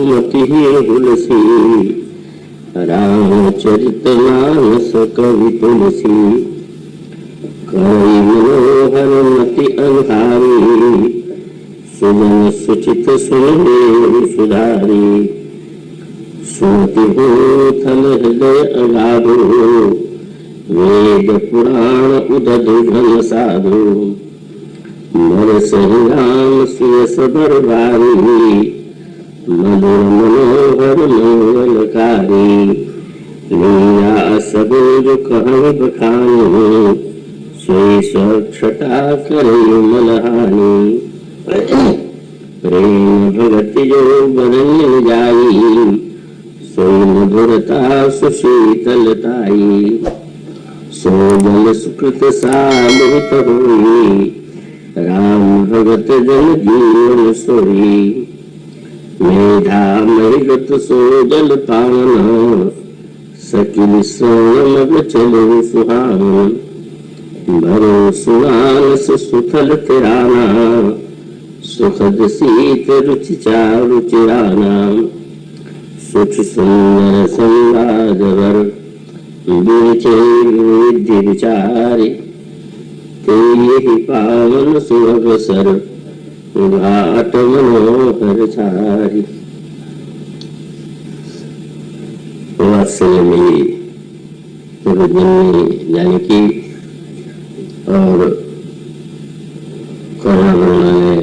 सुमति तुलसी रामचरित मानस कवि तुलसी कवि मनोहर मति अनुहारी सुजन सुचित सुने सुधारी सुमति भूथल हृदय अगाधो वेद पुराण उदध घन साधु नर सहि राम सुयस बरबारी मधुर मनोहर मंगलकारी लीला सबूर कहु बखानी सोई स्वच्छता करे मनहानी प्रेम भगति जो बरन जाई सोई मधुरता सुशीतलताई सो जल सुकृत सामृत होई राम भगत जन जीवन सोई मेधा मृगत सो जल पावन सकिल सोम चलो सुहावन भरो सुनानस सुथल तिराना सुखद सीत रुचि चारु चिराना सुख सुंदर संवादवर बीचे विधि विचारी तेहि पावन सुअवसर घाट मनोहर छारी। वात्सल्य मिली जानकी और करुणा ने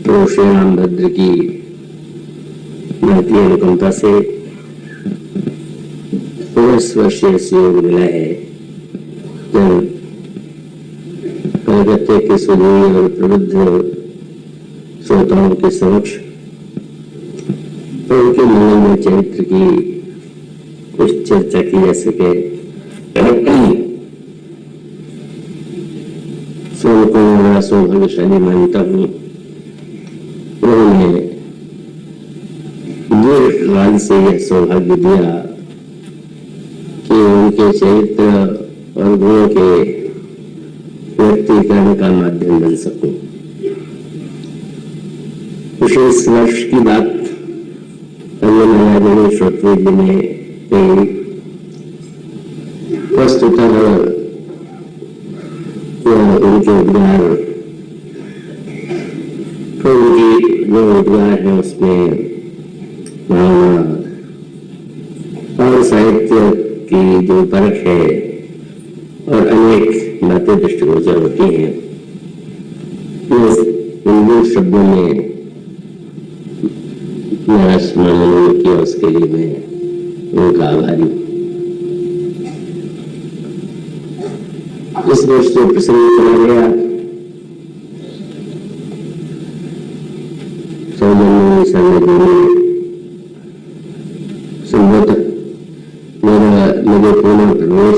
प्रभु श्री रामभद्र की महती अनुकंपा से 19 वर्षीय योग मिला है। जब कलकत्ते के सुधीर और प्रबुद्ध श्रोताओं के समक्ष उनके मनोमय चरित्र की कुछ चर्चा की जा सके, स्वयं को बड़ा सौभाग्यशाली मानता हूँ। उन्होंने दीर्घकाल से यह सौभाग्य दिया कि उनके चरित्र और गुणों के व्यक्तीकरण का माध्यम बन सकूं। विशेष वर्ष की बात अन्य श्रोत्री जी ने कही। वस्तुतः उनके उद्गार उनकी जो उद्गार है उसमें भावना और साहित्य की जो परख है और अनेक बातें दृष्टिगोचर होती हैं। इन दो शब्दों में मेरा स्मरण किया, उसके लिए मैं उनका आभारी हूँ। इस वर्ष जो प्रसंग चला गया संभवतः मेरे पूर्ण प्रवेश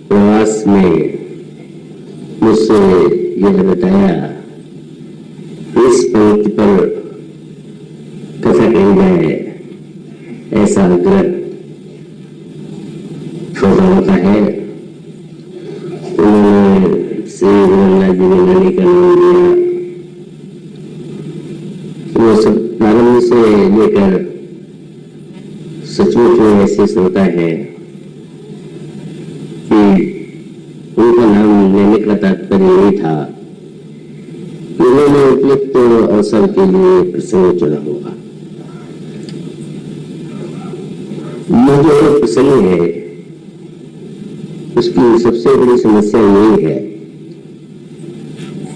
प्रवास में मुझसे यह बताया इस पंक्ति पर कथा कही जाए, ऐसा आग्रह श्रोताओं का है। उन्होंने श्री गुरुनाथ जी ने नानी का नाम दिया। वो सब प्रारंभ से लेकर सचमुच में ऐसे होता है कि उनका नाम लेने का तात्पर्य यही था कि उन्होंने उपयुक्त अवसर के लिए प्रसंग चुना होगा। ये जो प्रसंग है उसकी सबसे बड़ी समस्या यही है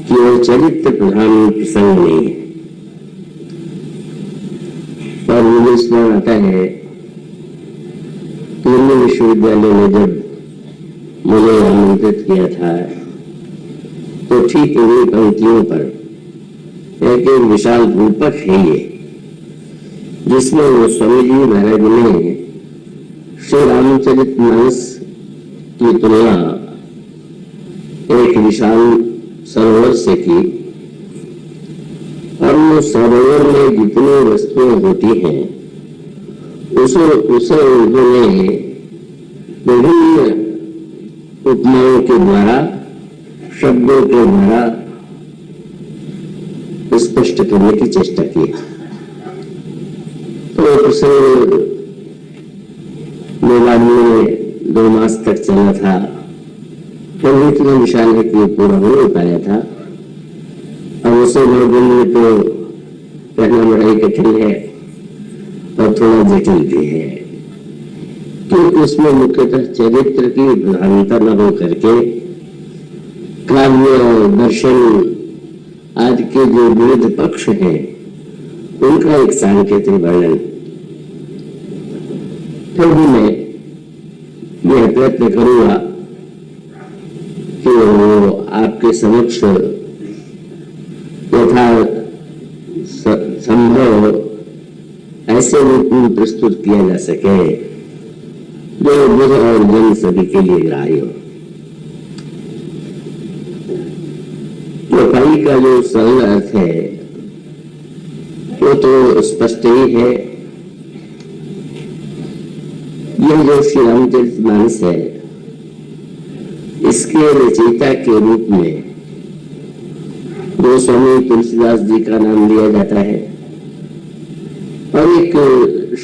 कि वह चरित्र प्रधान प्रसंग नहीं है। और मुझे स्मरण आता है कि दिल्ली विश्वविद्यालय में जब मुझे आमंत्रित किया था तो ठीक इन्हीं पंक्तियों पर एक विशाल रूपक है ये, जिसमें वो स्वामी जी महाराज ने श्री रामचरित मानस की तुलना एक विशाल सरोवर से की और वो सरोवर में जितनी वस्तुएं होती हैं उसे उन्होंने विभिन्न उपमाओं के द्वारा, शब्दों के द्वारा स्पष्ट करने की चेष्टा की। प्रसंग मेवाड़ में 2 मास तक चला था, पर इतना विशाल है कि पूरा हो नहीं पाया था। अब उसे वर्गन में तो कहना बड़ा ही कठिन है और थोड़ा जटिल भी है, क्योंकि उसमें मुख्यतः चरित्र की प्रधानता न हो करके काव्य, दर्शन आदि के जो विविध पक्ष हैं उनका एक सांकेतिक वर्णन। फिर भी मैं यह प्रयत्न करूंगा कि वो आपके समक्ष यथा संभव ऐसे रूप में प्रस्तुत किया जा सके जो बुध और जन सभी के लिए ग्राह्य हो। कृपाई का जो सरल अर्थ है वो तो स्पष्ट ही है। यह जो श्री रामचरितमानस है, इसके रचयिता के रूप में गोस्वामी तुलसीदास जी का नाम लिया जाता है और एक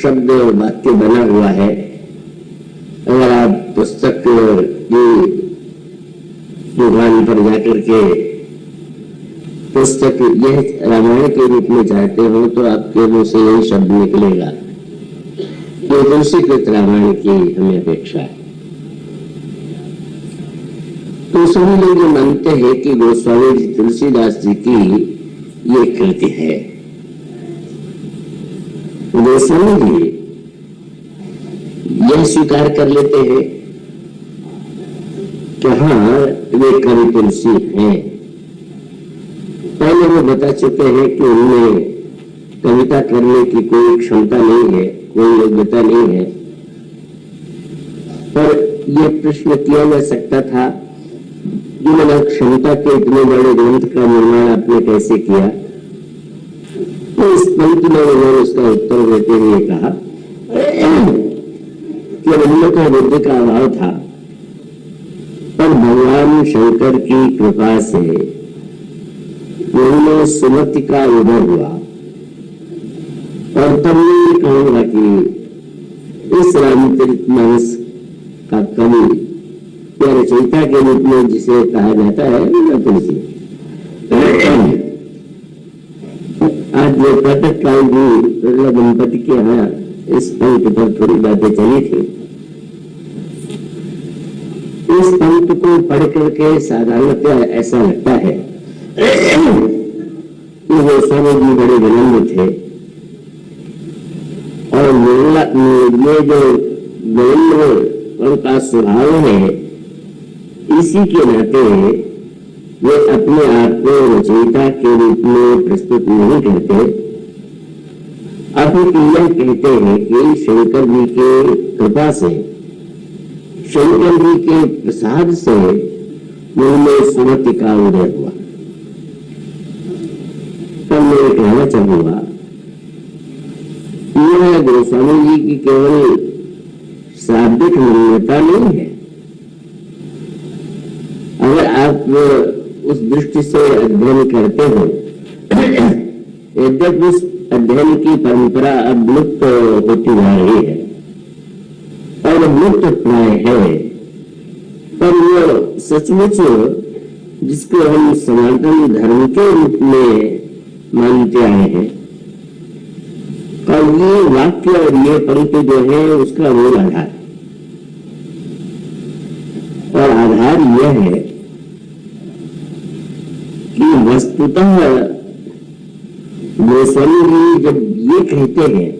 शब्द वाक्य बना हुआ है। अगर आप पुस्तक की दुकान पर जाकर के पुस्तक यह रामायण के रूप में चाहते हो तो आपके मुंह से यही शब्द निकलेगा कि तुलसीकृत रामायण की हमें अपेक्षा है। तो सभी लोग ये मानते हैं कि गोस्वामी जी तुलसीदास जी की ये कृति है। गोस्वामी जी यह स्वीकार कर लेते हैं कि हाँ वे कवि तुलसी हैं। पहले वो बता चुके हैं कि उनमें कविता करने की कोई क्षमता नहीं है, कोई योग्यता नहीं है। पर यह प्रश्न किया जा सकता था कि बिना क्षमता के इतने बड़े ग्रंथ का निर्माण आपने कैसे किया। तो इस पंक्ति में उन्होंने उसका उत्तर देते हुए कहा कि उनमें का बुद्धि का अभाव था, पर भगवान शंकर की कृपा से उनमें सुमति का उदय हुआ। और तब मैं कहूंगा कि इस रामचरितमानस का कवि या रचयिता के रूप में जिसे कहा जाता है वो तुलसी। आज जो प्रातः काल भी दंपति के यहाँ इस पंक्ति पर थोड़ी बातें चली थी। इस पंक्ति को पढ़ करके साधारणतः ऐसा लगता है कि गोस्वामी जी बड़े विनम्र थे और ये जो विनम्र का स्वभाव है, इसी के नाते वे अपने आप को रचयिता के रूप में प्रस्तुत नहीं करते। अपितु यह कहते हैं कि शंकर जी के कृपा से, शंकर जी के प्रसाद से उनमें सुमति का उदय हुआ। तब मैं कहना चाहूंगा यह गोस्वामी जी की केवल शाब्दिक मान्यता नहीं है। अगर आप उस दृष्टि से अध्ययन करते हो, यद्यपि उस अध्ययन की परंपरा अब लुप्त होती जा रही है और लुप्त प्राय है, पर वो सचमुच जिसको हम सनातन धर्म के रूप में मानते आए हैं, और ये वाक्य और ये पंक्ति जो है उसका मूल आधार, और आधार यह है कि वस्तुतः गोस्वामी जी जब ये कहते हैं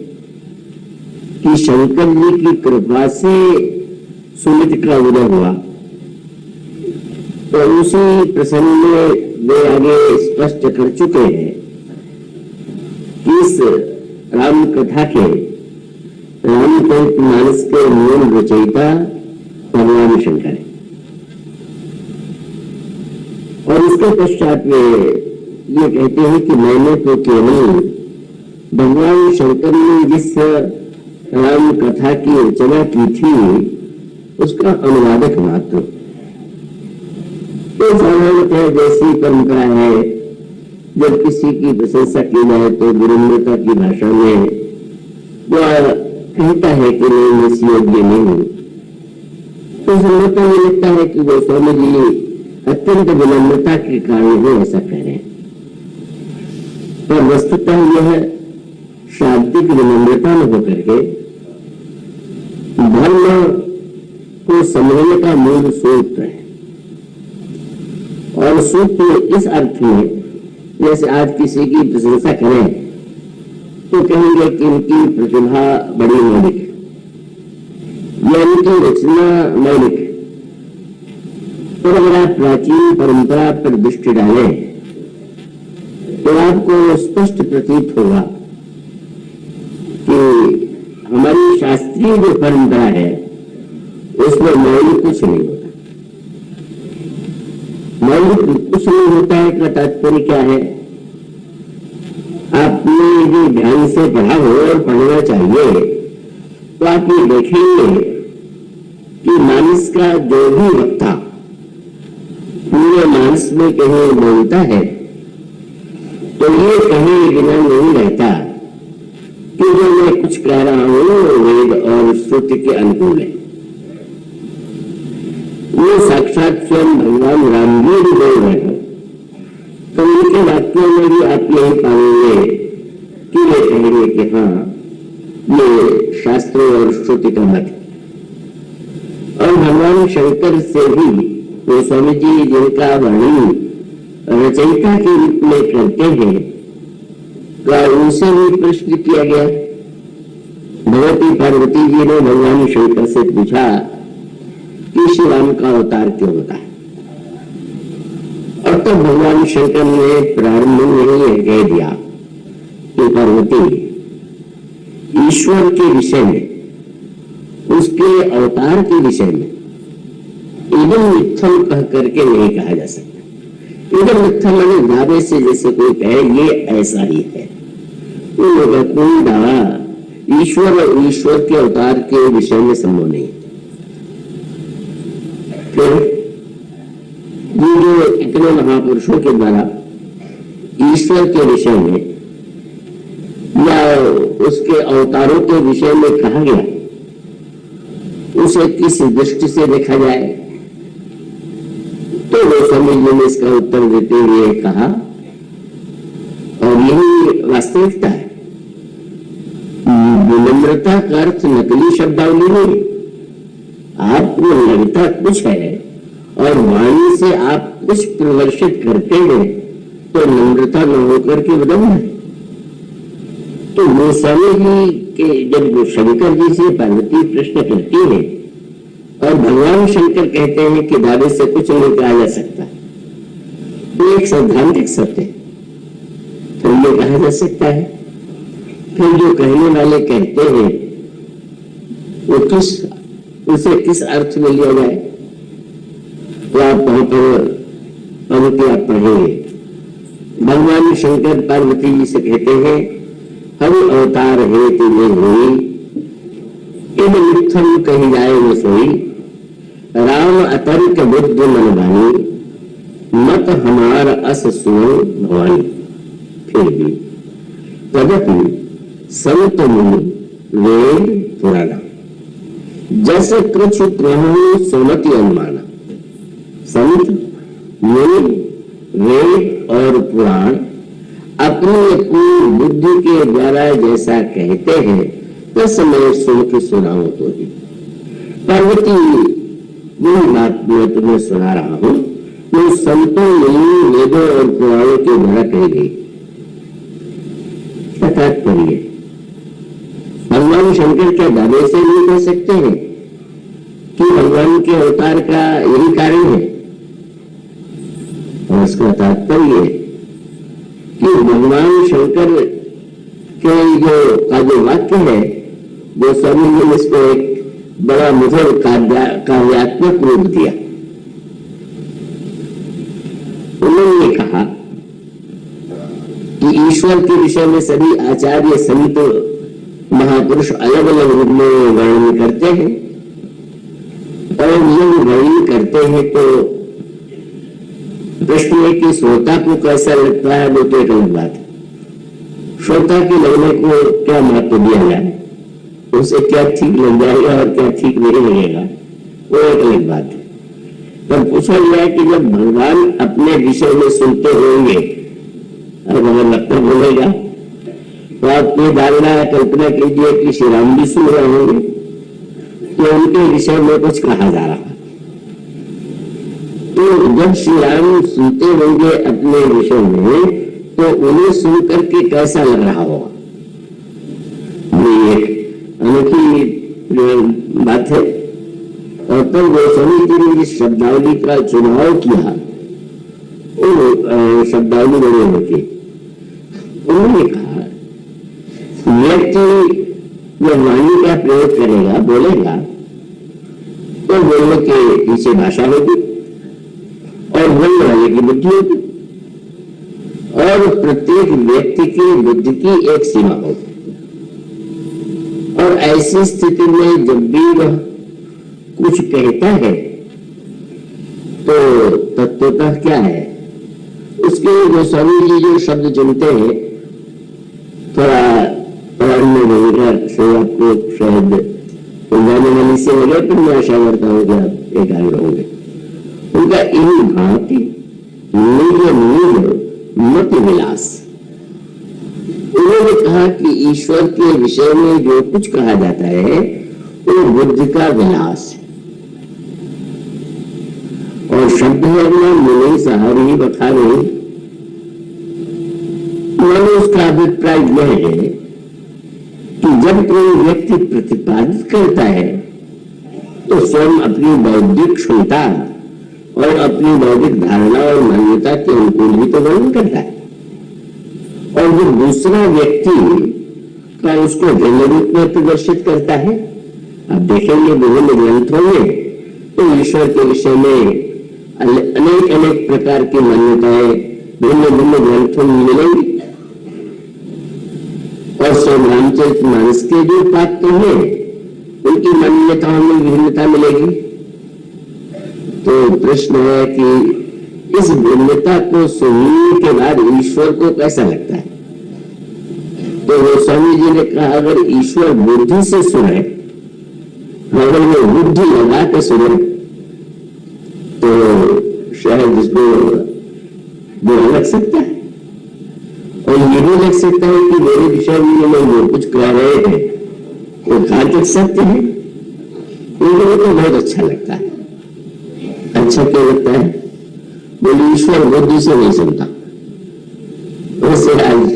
कि शंकर जी की कृपा से सुमति का उदय हुआ, तो उसी प्रसंग में वे आगे स्पष्ट कर चुके हैं कि इस राम कथा के, रामचरितमानस के मूल रचयिता भगवान शंकर है। और इसके पश्चात वे ये कहते हैं कि मैंने तो केवल भगवान शंकर ने जिस राम कथा की रचना की थी उसका अनुवादक मात्र। तो साधारणतः जैसी परंपरा है, जब किसी की प्रशंसा की जाए तो विनम्रता की भाषा में वो कहता है कि मैं इस योग्य नहीं हूं, तो संभवतः ये लगता है कि गोस्वामी जी अत्यंत विनम्रता के कारण ही ऐसा कह रहे हैं, पर वस्तुतः यह शाब्दिक विनम्रता में होकर के धर्म को समझने का मूल सूत्र है। और सूत्र इस अर्थ में, जैसे आज किसी की प्रशंसा करें तो कहेंगे कि इनकी प्रतिभा बड़ी मौलिक है या इनकी रचना मौलिक है। तो अगर आप प्राचीन परंपरा पर दृष्टि डालें तो आपको स्पष्ट प्रतीत होगा कि हमारी शास्त्रीय जो परंपरा है उसमें मौलिक कुछ नहीं होता। मौलिक कुछ नहीं होता है का तात्पर्य क्या है? आपने यदि ध्यान से पढ़ा हो और पढ़ना चाहिए तो आप ये देखेंगे कि मानस का जो भी वक्ता पूरे मानस में कहीं बोलता है तो ये कहीं बिना नहीं रहता कि जो मैं कुछ कह रहा हूं वेद और श्रुति के अनुकूल है। ये साक्षात स्वयं भगवान राम जी भी बोल रहे हैं, तो उनके वाक्यों में भी आप यही पाएंगे कि वे कहेंगे कि हाँ ये शास्त्रों और श्रुति का मत है। और भगवान शंकर से भी गोस्वामी जी जिनका वर्णन रचयिता के रूप में करते हैं का उनसे भी प्रश्न किया गया। भगवती पार्वती जी ने भगवान शंकर से पूछा कि श्री राम का अवतार क्यों होता है? और तब भगवान शंकर ने प्रारंभ में यह कह दिया कि पार्वती, ईश्वर के विषय में, उसके अवतार के विषय में इदम मिथ्यम कह करके नहीं कहा जा सकता। इदम मिथ्यम मैंने दावे से जैसे कोई कहे ये ऐसा ही है, तो कोई दावा ईश्वर और ईश्वर के अवतार के विषय में संभव नहीं। फिर ये जो इतने महापुरुषों के द्वारा ईश्वर के विषय में या उसके अवतारों के विषय में कहा गया, उसे किस दृष्टि से देखा जाए? तो गोस्वामी जी ने इसका उत्तर देते हुए कहा, और यही वास्तविकता है, विनम्रता का अर्थ नकली शब्दावली नहीं। आपको लगता कुछ है और वाणी से आप कुछ प्रदर्शित करते हैं तो नम्रता न होकर के विनम्र है। तो गोस्वामी जी के जब शंकर जी से पार्वती प्रश्न करती है और भगवान शंकर कहते हैं कि दावे से कुछ नहीं कहा जा सकता, तो एक सैद्धांतिक सत्य है, तो ये कहा जा सकता है। फिर जो कहने वाले कहते हैं वो उसे किस अर्थ में लिया जाए? तो आप वहां पर पंक्ति आप पढ़ेंगे, भगवान शंकर पार्वती जी से कहते हैं, हम अवतार हेतु में हुई इन मिथ्यम कही जाए न सोई, राम अतर्क बुद्ध मनवानी, मत हमार अस सुन भवानी। फिर भी तदपि संत मुनि वेद पुराना, जैसे कृछ प्रभु सुमति अनुमाना। संत मुनि वेद और पुराण अपनी अपनी बुद्धि के द्वारा जैसा कहते हैं बस मैं सुन के सुनाऊं तो ही। पार्वती वही बात मैं तुम्हें सुना रहा हूं, वो संतों मुनि वेदों और पुराणों के द्वारा कही गई। तात्पर्य भगवान शंकर के दावे से नहीं कह सकते हैं कि भगवान के अवतार का यही कारण है, और इसका तात्पर्य कि भगवान शंकर के जो वाक्य है गोस्वामी ने इसको एक बड़ा मधुर काव्यात्मक रूप दिया। उन्होंने कहा कि ईश्वर के विषय में सभी आचार्य संत महापुरुष अलग अलग रूप में वर्णन करते हैं, और जब वर्णन करते हैं तो प्रश्न है कि श्रोता को कैसा लगता है, वो तो एक अलग बात है। श्रोता के लगने को क्या महत्व दिया जाए? उसे क्या ठीक लग जाएगा और क्या ठीक नहीं लगेगा वो एक अलग बात है। पर पूछा गया कि जब भगवान अपने विषय में सुनते होंगे और अगर लगता बोलेगा तो आप ये धारणा कल्पना कीजिए कि श्री राम जी सुन रहे होंगे तो उनके विषय में कुछ कहा जा रहा है। तो जब श्री राम सुनते होंगे अपने विषय में तो उन्हें सुन करके कैसा लग रहा होगा, ये एक अनोखी बात है। और तब गोस्वामी जी ने जिस शब्दावली का चुनाव किया वो शब्दावली बड़ी अनोखी। उन्होंने कहा व्यक्ति जब वाणी का प्रयोग करेगा बोलेगा तो बोलने के पीछे भाषा होगी और बोलने वाले की बुद्धि होगी और प्रत्येक व्यक्ति की बुद्धि की एक सीमा होगी। और ऐसी स्थिति में जब भी वह कुछ कहता है तो तत्वतः क्या है उसके गोस्वामी जी जो शब्द चुनते हैं थोड़ा प्रारंभ में से आपको शायद जाने वाली से लगे तो मैं आशा करता हूँ कि आप एक आगे होंगे। उनका इन भांति निज निज मत विलास। उन्होंने कहा कि ईश्वर के विषय में जो कुछ कहा जाता है वो बुद्धि का विलास है और शब्द है अपना मुनि सहारी बखाने। मैंने उसका अभिप्राय यह है कि जब कोई व्यक्ति प्रतिपादित करता है तो स्वयं अपनी बौद्धिक क्षमता और अपनी बौद्धिक धारणा और मान्यता के अनुकूल भी तो वर्णन करता है और जो दूसरा व्यक्ति का उसको भिन्न रूप में प्रदर्शित करता है। आप देखेंगे विभिन्न ग्रंथों में तो ईश्वर के विषय में अनेक अनेक प्रकार की मान्यताएं भिन्न भिन्न ग्रंथों में मिलेंगी और स्वयं रामचरितमानस के जो पात्र हैं उनकी मान्यताओं में भिन्नता मिलेगी। तो प्रश्न है कि इस भिन्नता को सुनने के बाद ईश्वर को कैसा लगता है। तो गोस्वामी जी ने कहा अगर ईश्वर बुद्धि से सुने अगर वो बुद्धि लगा के सुने तो शायद इसको बुरा लग सकता है और ये भी लग सकता है कि मेरे विषय में लोग जो कुछ कह रहे थे वो कहा तक सत्य है। उनको तो बहुत अच्छा लगता है। अच्छा क्या लगता है बोले ईश्वर बुद्धि से नहीं सुनता। वैसे आज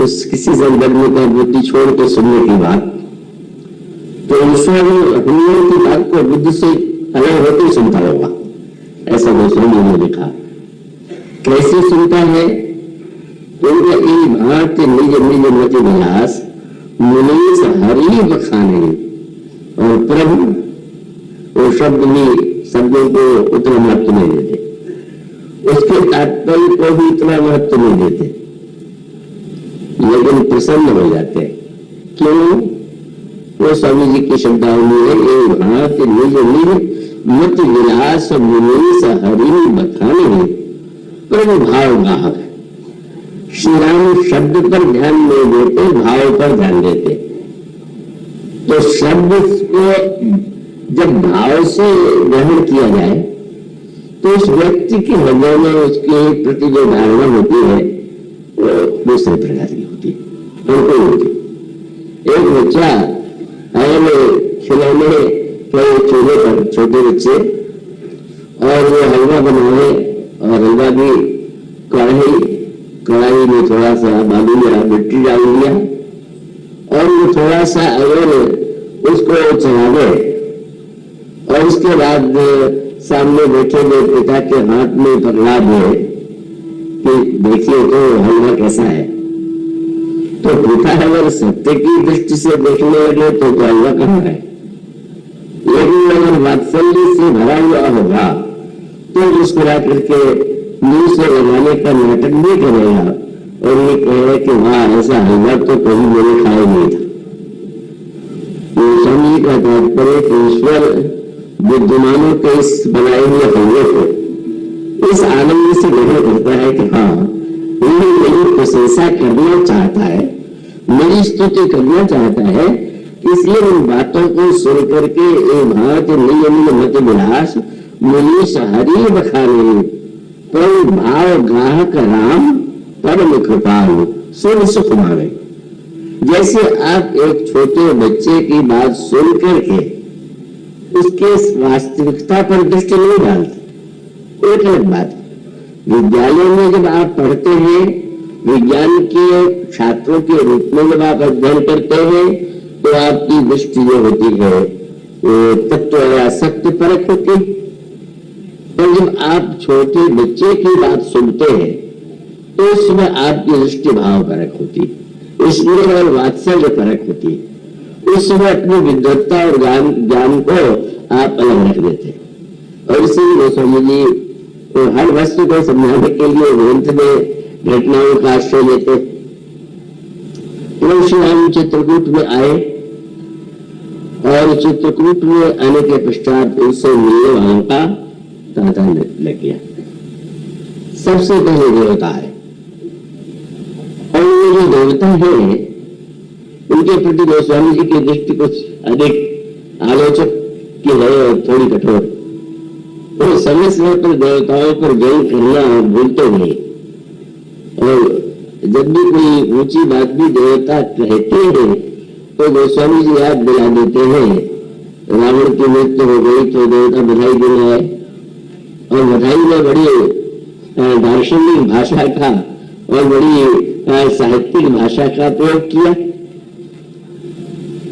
उस किसी संदर्भ में का बुद्धि छोड़ के सुनने की बात तो ईश्वर हम लोगों की बात को बुद्धि से अलग होते ही सुनता होगा ऐसा गोस्वामी ने लिखा। कैसे सुनता है तो उनका इन भारत निज निज मत विलास मुनीस हरि बखाने और प्रभु वो शब्द भी शब्दों को उतना महत्व नहीं देते उसके तात्पर्य को भी इतना महत्व नहीं देते लेकिन प्रसन्न हो जाते हैं। क्यों वो स्वामी जी की शब्दावली है भारत निज निज मत विलास मुनीस हरि बखाने प्रभु भाव गाहक। श्री राम शब्द पर ध्यान नहीं देते भाव पर ध्यान देते। तो शब्द को जब भाव से ग्रहण किया जाए तो उस व्यक्ति के हृदय में उसके प्रति जो धारणा होती है वो दूसरे प्रकार की होती है। उनको होती एक बच्चा आए में खिलौने कई चूल्हे पर छोटे बच्चे और वो हलवा बनाए और हलवा भी कढ़ाई में थोड़ा सा बालू या मिट्टी डाल दिया और वो थोड़ा सा अगर उसको चढ़ा दे और उसके बाद सामने बैठे हुए पिता के हाथ में पकड़ा दे कि देखिए तो हलवा कैसा है। तो पिता अगर सत्य की दृष्टि से देखने लगे तो हलवा कहाँ है। लेकिन अगर वात्सल्य से भरा हुआ होगा तो मुस्कुरा करके मुंह से लगाने का नाटक भी करेगा और ये कहेगा कि वाह ऐसा हलवा तो कभी मैंने खाया नहीं था। स्वामी का तात्पर्य ईश्वर बुद्धिमानों के इस बनाए हुए हलवे को इस आनंद से ग्रहण करता है कि हाँ उन्हें मेरी प्रशंसा करना चाहता है मेरी स्तुति करना चाहता है, इसलिए उन बातों को सुन करके भात नियमित मत विलास मुनीष हरि बखाने पर भाव ग्राहक राम परम कृपालु सुन सुख माने। जैसे आप एक छोटे बच्चे की बात सुन करके उसके वास्तविकता पर दृष्टि नहीं डालते, एक अलग बात। विद्यालय में जब आप पढ़ते हैं, विज्ञान के छात्रों के रूप में जब आप अध्ययन करते हैं, तो आपकी दृष्टि जो होती है वो तत्व या सत्य परक होती है। और जब आप छोटे बच्चे की बात सुनते हैं तो उसमें आपकी दृष्टि भाव परक होती है, स्नेह और वात्सल्य परक होती है। उस समय अपनी विद्वत्ता और ज्ञान को आप अलग रख देते। और इसीलिए गोस्वामी जी हर वस्तु को समझाने के लिए ग्रंथ में घटनाओं का आश्रय लेते। तो श्री राम चित्रकूट में आए और चित्रकूट में आने के पश्चात उनसे मिलने वालों का तांता लग गया। सबसे पहले देवता है, और ये जो देवता है उनके प्रति गोस्वामी जी की दृष्टि कुछ अधिक आलोचक की है और थोड़ी कठोर। तो समय समय पर देवताओं पर जंग करना भूलते नहीं, और जब भी कोई ऊंची बात भी देवता कहते हैं तो गोस्वामी जी याद दिला देते हैं, रावण की मृत्यु हो गई तो देवता बधाई देने आए, और बधाई में बड़ी दार्शनिक भाषा का और बड़ी साहित्यिक भाषा का प्रयोग किया।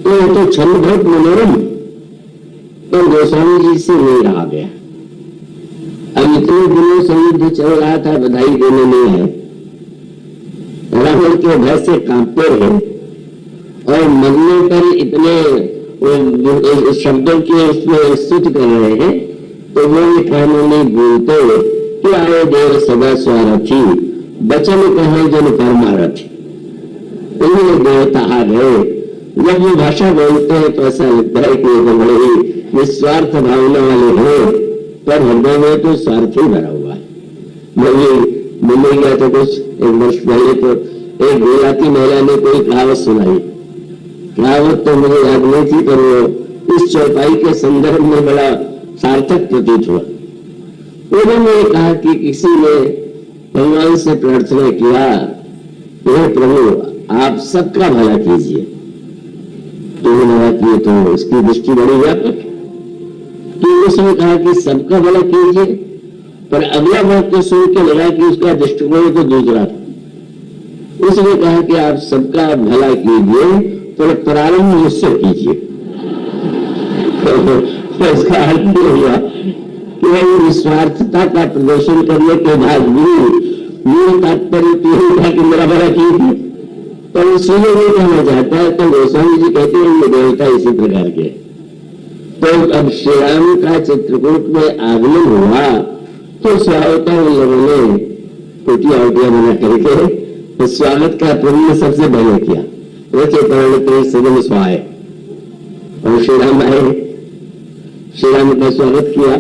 तो छंद बहुत मनोरम, तो गोस्वामी जी से नहीं रहा गया। अब इतने दिनों से युद्ध चल रहा था, बधाई देने नहीं है, रावण के भय से कांपते रहे और मरने पर इतने शब्दों के उसमें स्तुति कर रहे हैं, तो वो ये कहने नहीं भूलते कि आए देव सदा स्वारथी बचन कहे जन परमारथी। उन्हें देवता आ गए। जब ये भाषा बोलते हैं तो ऐसा लगता है कि वो बड़े ही निस्वार्थ भावना वाले हो, पर हृदय में तो स्वार्थ ही भरा हुआ है। मुंबई गया था कुछ एक वर्ष पहले, तो एक गुजराती महिला ने कोई कहावत सुनाई। कहावत तो मुझे याद नहीं थी, पर वो इस चौपाई के संदर्भ में बड़ा सार्थक प्रतीत हुआ। उन्होंने कहा कि किसी ने भगवान से प्रार्थना किया, हे प्रभु आप सबका भला कीजिए। तो लगा कि तो इसकी दृष्टि बड़ी व्यापक है। तो उसने कहा कि सबका भला कीजिए, पर अगला बात तो सुन के लगा कि उसका दृष्टिकोण तो दूसरा था। उसने कहा कि आप सबका भला कीजिए, पर प्रारंभ मुझसे कीजिए। तो इसका अर्थ ये हुआ कि निस्वार्थता का प्रदर्शन करने के बाद भी मूल तात्पर्य यही था कि मेरा भला कीजिए। पर इसलिए नहीं कहना चाहता है, तो गोस्वामी जी कहते हैं ये देवता इसी प्रकार के। तो अब श्री राम का चित्रकूट में आगमन हुआ तो स्वागत उन लोगों ने टूटिया उटिया बना करके स्वागत का पुण्य सबसे पहले किया। वैसे पढ़ने सदन स्वाए, और श्री राम आए, श्री राम का स्वागत किया।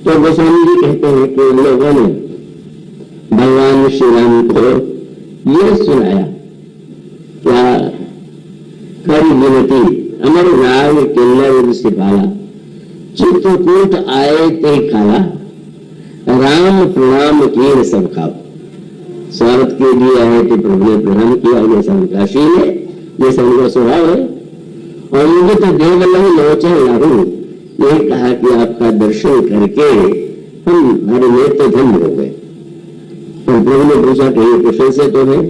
तो गोस्वामी जी कहते हैं कि उन लोगों ने भगवान श्री राम को यह सुनाया, क्या करी विनती अमर राग किन्नर सिपाला चित्रकूट आए ते काला राम प्रणाम किए सब खाओ। स्वागत के लिए आए तो प्रभु ने प्रणाम किया, उन्हें संकाशी ने जैसा उनका स्वभाव है। और मुझे तो देवल्लभ लोचन लागू ये कहा कि आपका दर्शन करके हम हमारे नेत्र धन्य हो गए। तो प्रभु ने पूछा कि ये कुशल से तो है।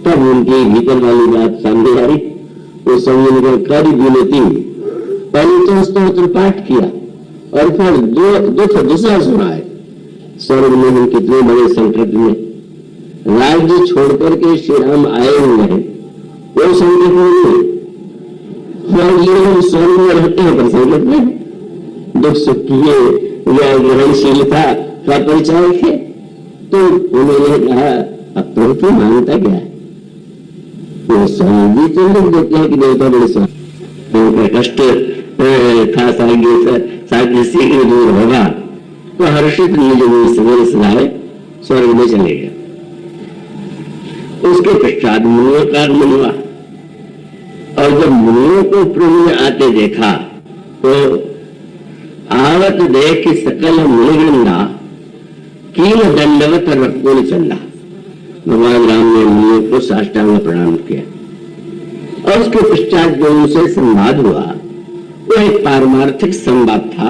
तब उनकी भीतर वाली बात सामने आई। तो समझ कर विनती पहले तो स्तोत्र पाठ किया और फिर दुख दूसरा सुनाए। स्वर्ग में हम कितने बड़े संकट में, राज्य छोड़कर के श्री राम आए हुए हैं, वो संकट में स्वर्ग में रहते हैं, पर संकट में दुख सुख की या ग्रहणशीलता का परिचय है। तो उन्होंने कहा अब प्रभु की मान्यता क्या है? तो स्वामी जी तो लिख देते हैं कि देवता बड़े स्वामी कष्ट था शीघ्र दूर होगा, तो हर्षित निज सवेरे सदाए स्वर्ग में चले गए। उसके पश्चात मुनियों का आगमन हुआ। और जब मुनियों को प्रभु ने आते देखा तो आवत देख सकल मुनिवृंदा कील दंडवत रकुल चंदा। भगवान राम ने मुनियों को साष्टांग प्रणाम किया और उसके पश्चात जो उनसे संवाद हुआ वो एक पारमार्थिक संवाद था।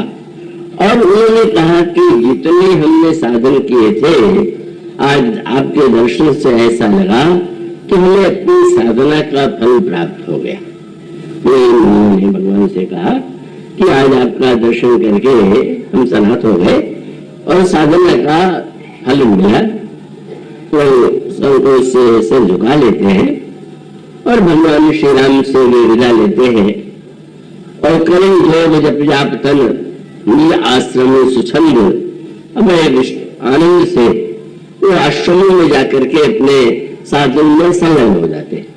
और उन्होंने कहा कि जितने हमने साधन किए थे, आज आपके दर्शन से ऐसा लगा कि हमें अपनी साधना का फल प्राप्त हो गया। उन्होंने भगवान से कहा कि आज आपका दर्शन करके हम सनात हो गए और साधना का फल मिला। तो सबको इससे सिर झुका लेते हैं और भगवान श्री राम से वे विदा लेते हैं और करें जो जब जाप तन नील आश्रम सुछंद अभय आनंद से वो आश्रमों में जाकर के अपने साधन में संलग्न हो जाते हैं।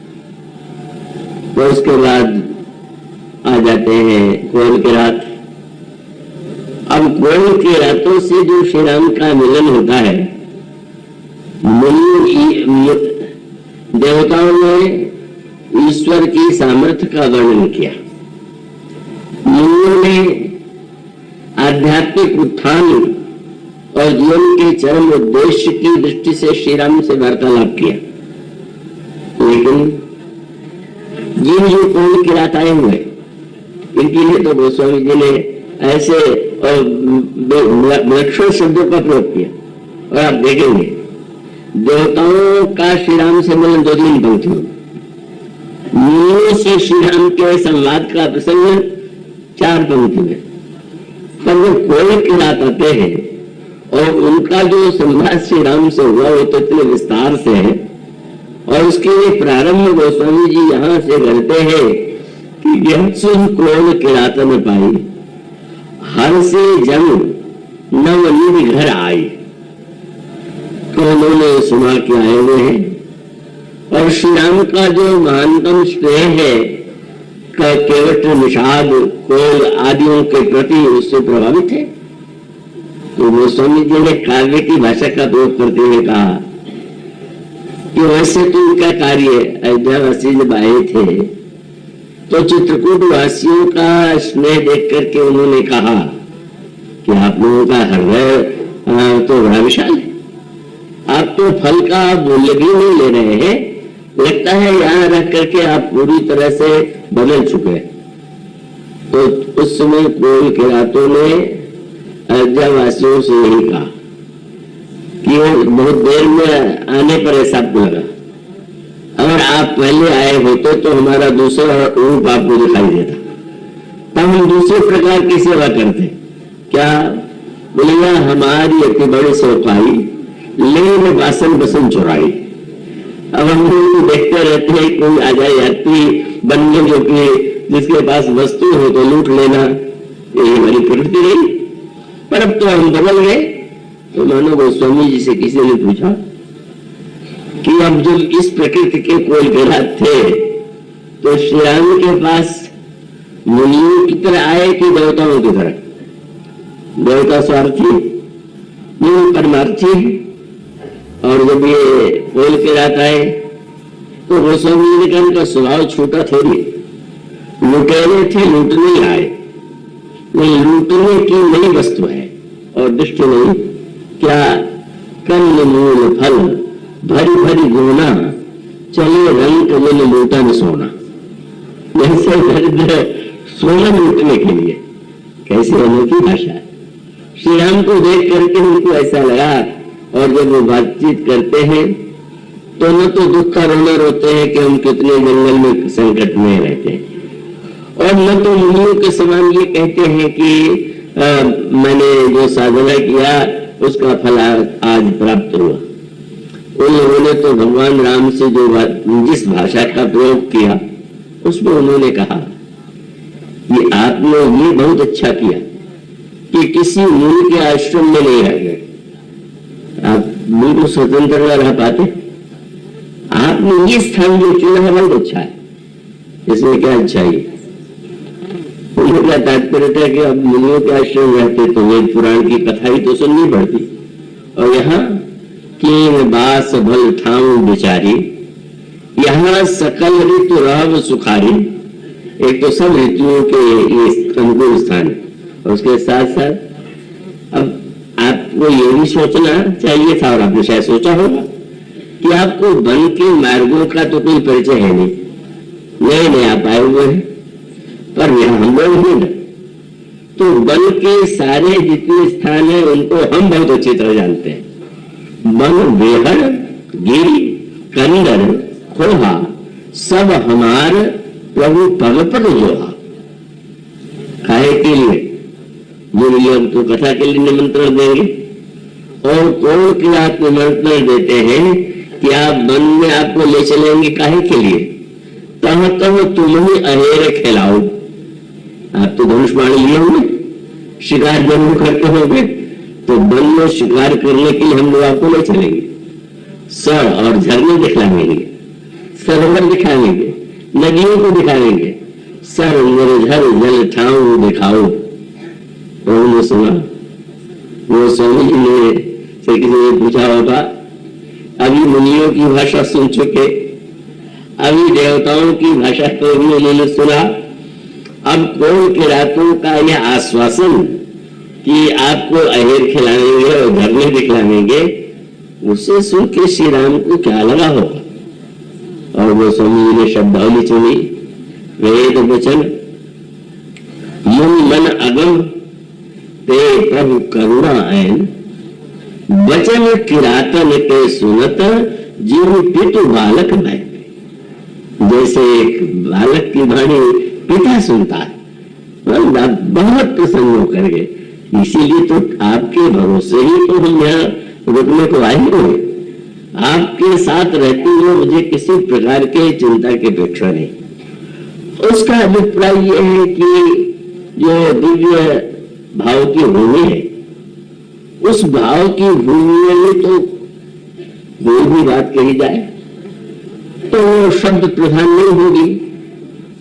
तो उसके बाद आ जाते हैं कोयल की रात। अब कोयल की रातों से जो श्री राम का मिलन होता है, देवताओं ने ईश्वर की सामर्थ्य का वर्णन किया। मुनियों ने आध्यात्मिक उत्थान और जीवन के चरम उद्देश्य की दृष्टि से श्री राम से वार्तालाप किया। लेकिन ये जो कोयल की रात आए हुए, इनके लिए तो गोस्वामी जी ने ऐसे विलक्षण शब्दों का प्रयोग किया। और आप देखेंगे देवताओं का श्री राम से मिलन 2-3 पंक्तियों, मुनियों से श्री राम के संवाद का प्रसंग 4 पंक्ति में। पर वो कोयल की रात आते हैं और उनका जो संवाद श्री राम से हुआ वो तो इतने विस्तार से है। और उसके लिए प्रारंभ गोस्वामी जी यहाँ से करते हैं कि यह सुन कोयल की रात में पाई, हर से जंग नवनीत घर आई। तो उन्होंने सुना के आए हुए हैं और श्री राम का जो महानतम स्नेह है केवट निषाद कोयल आदियों के प्रति उससे प्रभावित है। तो गोस्वामी जी ने काव्य की भाषा का प्रयोग करते हुए कहा कि वैसे तो उनका कार्य अयोध्यावासी जब आए थे तो चित्रकूट वासियों का स्नेह देख करके उन्होंने कहा कि आप लोगों का हृदय तो बड़ा विशाल है, आप तो फल का मूल्य भी नहीं ले रहे हैं, लगता है यहाँ रह करके आप पूरी तरह से बदल चुके हैं। तो उस समय कोयल की रातों ने अयोध्या वासियों से यही कहा कि बहुत देर में आने पर ऐसा आपको लगा, अगर आप पहले आए होते तो हमारा दूसरा रूप आपको दिखाई देता, तब हम दूसरे प्रकार की सेवा करते। क्या बोलिया हमारी अति बड़ी सौपाई ले में बासन बसन चुराई। अब हम लोग देखते रहते हैं कोई आ जाए यात्री बनने जो कि जिसके पास वस्तु हो तो लूट लेना, ये हमारी प्रवृत्ति रही। पर अब तो हम बदल गए। तो मानो गोस्वामी जी से किसी ने पूछा कि अब जब इस प्रकृति के कोयल की रात थे तो श्री राम के पास मुनियों की तरह आए कि देवताओं की तरह? देवता स्वार्थी, मुनि परमार्थी। और जब ये कोयल की रात आए तो गोस्वामी जी ने कहा उनका स्वभाव छोटा थोड़ी, लुटेरे थे, लूटने ही आए। लूटने की नई वस्तु है और दृष्टि नहीं। क्या कन्न मूल फल भरी भरी गोना चले रंग कमल लूटा न सोना। जैसे सोना लूटने के लिए, कैसी अनोखी भाषा है। श्री राम को देख करके उनको ऐसा लगा। और जब वो बातचीत करते हैं तो न तो दुख का रोना रोते हैं कि हम कितने जंगल में संकट में रहते हैं, और न तो मुनियों के समान ये कहते हैं कि मैंने जो साधना किया उसका फल आज प्राप्त हुआ। उन लोगों ने तो भगवान राम से जो जिस भाषा का प्रयोग किया उसमें उन्होंने कहा कि आपने ये बहुत अच्छा किया कि किसी मुनि के आश्रम में नहीं रह गए। आप बिल्कुल स्वतंत्र न रह पाते, आपने ये स्थान जो चुना है बहुत अच्छा है। इसमें क्या अच्छाई? उनका तात्पर्य था कि अब मुनियों के आश्रम रहते तो वेद पुराण की कथा ही तो सुननी पड़ती, और यहाँ कीन बास भल ठाऊ बिचारी यहाँ सकल ऋतु रह सुखारी, एक तो सब ऋतुओं के ये अनुकूल स्थान है, और उसके साथ साथ अब आपको ये भी सोचना चाहिए था, और आपने शायद सोचा होगा कि आपको वन के मार्गों का तो कोई परिचय है नहीं, नए नए आप आए हुए हैं, पर यहाँ हम लोग हैं ना, तो वन के सारे जितने स्थान हैं उनको हम बहुत अच्छी तरह जानते हैं। वन, वेहड़, गिरी, कंदर, खोहा सब हमार प्रभु पग पर जोहा। काहे के लिए? जो हम तो कथा के लिए निमंत्रण देंगे, और कौन की आप निमंत्रण देते हैं कि आप वन में आपको ले चलेंगे, काहे के लिए? तह तह तुम ही अहेर खिलाओ। आप तो धनुष्वाणी लिए होंगे, शिकार जरूर करते होंगे, तो वन में शिकार करने के लिए हम लोग आपको ले चलेंगे, सर और झरने दिखाएंगे, सरोवर दिखाएंगे, नदियों को दिखाएंगे, सर निर्झर जल ठाऊ दिखाओ। उन्होंने सुना, वो स्वामी जी ने से किसी ने पूछा होगा, अभी मुनियों की भाषा सुन चुके, अभी देवताओं की भाषा तो उन्होंने सुना, अब कौन के रातों का यह आश्वासन कि आपको अहेर खिलाएंगे और झरने दिखलाएंगे, उसे सुन के श्री राम को क्या लगा होगा। और वो स्वामी जी ने शब्दावली चुनी, वेद वचन मुन मन अगम ते प्रभु करुणा ऐन, वचन किरातन ते सुनत जीव पितु बालक भय। जैसे एक बालक की वाणी पिता सुनता है, बहुत प्रसन्न होकर के, इसीलिए तो आपके भरोसे ही तो हम यहाँ रुकने को आए हुए, आपके साथ रहते हुए मुझे किसी प्रकार के चिंता की अपेक्षा नहीं। उसका अभिप्राय यह है कि जो दिव्य भाव की भूमि है, उस भाव की भूमि में तो कोई भी बात कही जाए तो शब्द प्रधान नहीं होगी,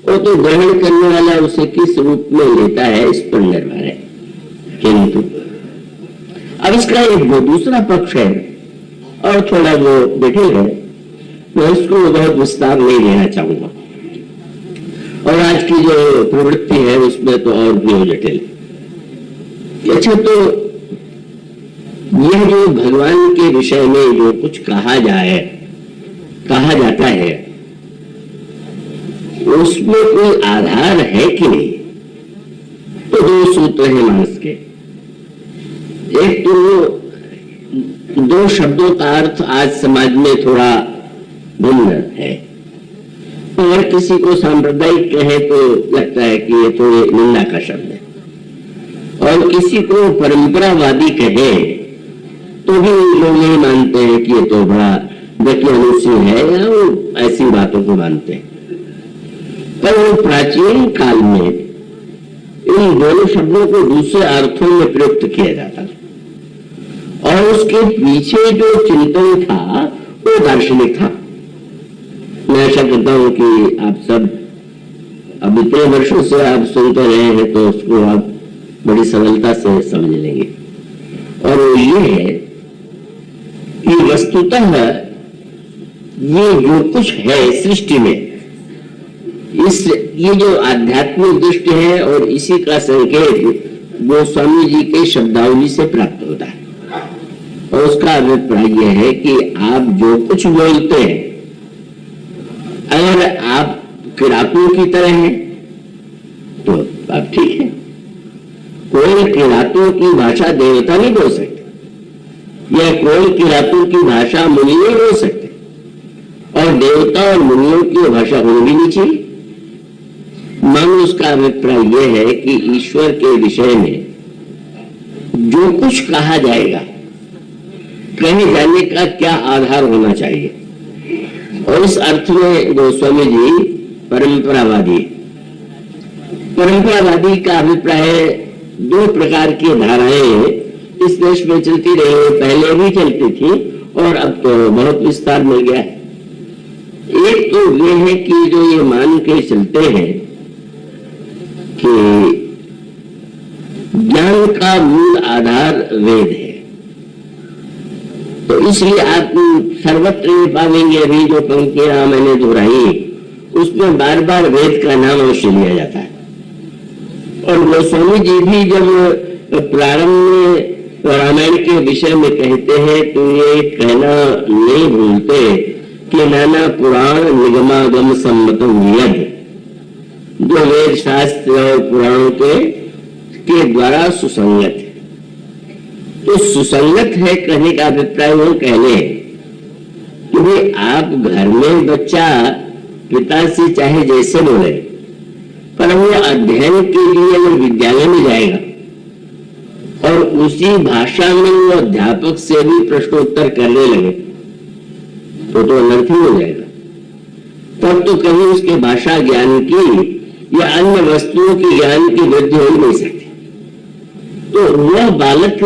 वो तो ग्रहण करने वाला उसे किस रूप में लेता है इस पर निर्भर है। किंतु अब इसका एक वो दूसरा पक्ष है, और थोड़ा वो जटिल है, मैं उसको बहुत विस्तार नहीं देना चाहूंगा, और आज की जो प्रवृत्ति है उसमें तो और भी वो जटिल। अच्छा, तो यह जो भगवान के विषय में जो कुछ कहा जाता है, उसमें कोई आधार है कि नहीं? तो दो सूत्र हैं मानस के। एक तो दो शब्दों का अर्थ आज समाज में थोड़ा भिन्न है, और किसी को सांप्रदायिक कहे तो लगता है कि ये तो निंदा का शब्द है, और किसी को परंपरावादी कहे तो भी लोग नहीं मानते हैं कि ये तो बड़ा दकियानुसी है, या वो ऐसी बातों को मानते हैं। पर वो प्राचीन काल में इन दोनों शब्दों को दूसरे अर्थों में प्रयुक्त किया जाता था, और उसके पीछे जो चिंतन था वो दार्शनिक था। मैं आशा करता हूं कि आप सब अब इतने वर्षों से आप सुनते रहे हैं, तो उसको आप बड़ी सरलता से समझ लेंगे। और वो ये है कि वस्तुतः ये जो कुछ है सृष्टि में, ये जो आध्यात्मिक दृष्टि है, और इसी का संकेत गोस्वामी जी के शब्दावली से प्राप्त होता है। और उसका अभिप्राय यह है कि आप जो कुछ बोलते हैं, अगर आप किरातों की तरह हैं तो आप ठीक है। कोई किरातों की भाषा देवता नहीं बोल सकते, या कोई किरातों की भाषा मुनि नहीं बोल सकते, और देवता और मुनियों की भाषा होनी नहीं चाहिए। मन उसका अभिप्राय यह है कि ईश्वर के विषय में जो कुछ कहा जाएगा, कहे जाने का क्या आधार होना चाहिए। और इस अर्थ में गोस्वामी जी परंपरावादी का अभिप्राय है, दो प्रकार की धाराएं इस देश में चलती रही, पहले भी चलती थी और अब तो बहुत विस्तार मिल गया है। एक तो ये है कि जो ये मान के चलते हैं कि ज्ञान का मूल आधार वेद है, तो इसलिए आप सर्वत्र ये पाएंगे, अभी जो पंक्तियां मैंने दोहराई उसमें बार बार वेद का नाम अवश्य लिया जाता है। और गोस्वामी जी भी जब प्रारंभ में रामायण के विषय में कहते हैं तो ये कहना नहीं भूलते कि नाना पुराण निगमागम सम्मतम यद, जो वेद शास्त्र और पुराणों के द्वारा सुसंगत है। तो सुसंगत है कहने का अभिप्राय वो कहने कि भाई आप घर में बच्चा पिता से चाहे जैसे बोले, पर वो अध्ययन के लिए अगर विद्यालय में जाएगा और उसी भाषा में वो अध्यापक से भी प्रश्नोत्तर करने लगे तो अनर्थ ही हो जाएगा। तब तो कहीं उसके भाषा ज्ञान की या अन्य वस्तुओं के ज्ञान की वृद्धि हो ही नहीं सकती। तो वह बालक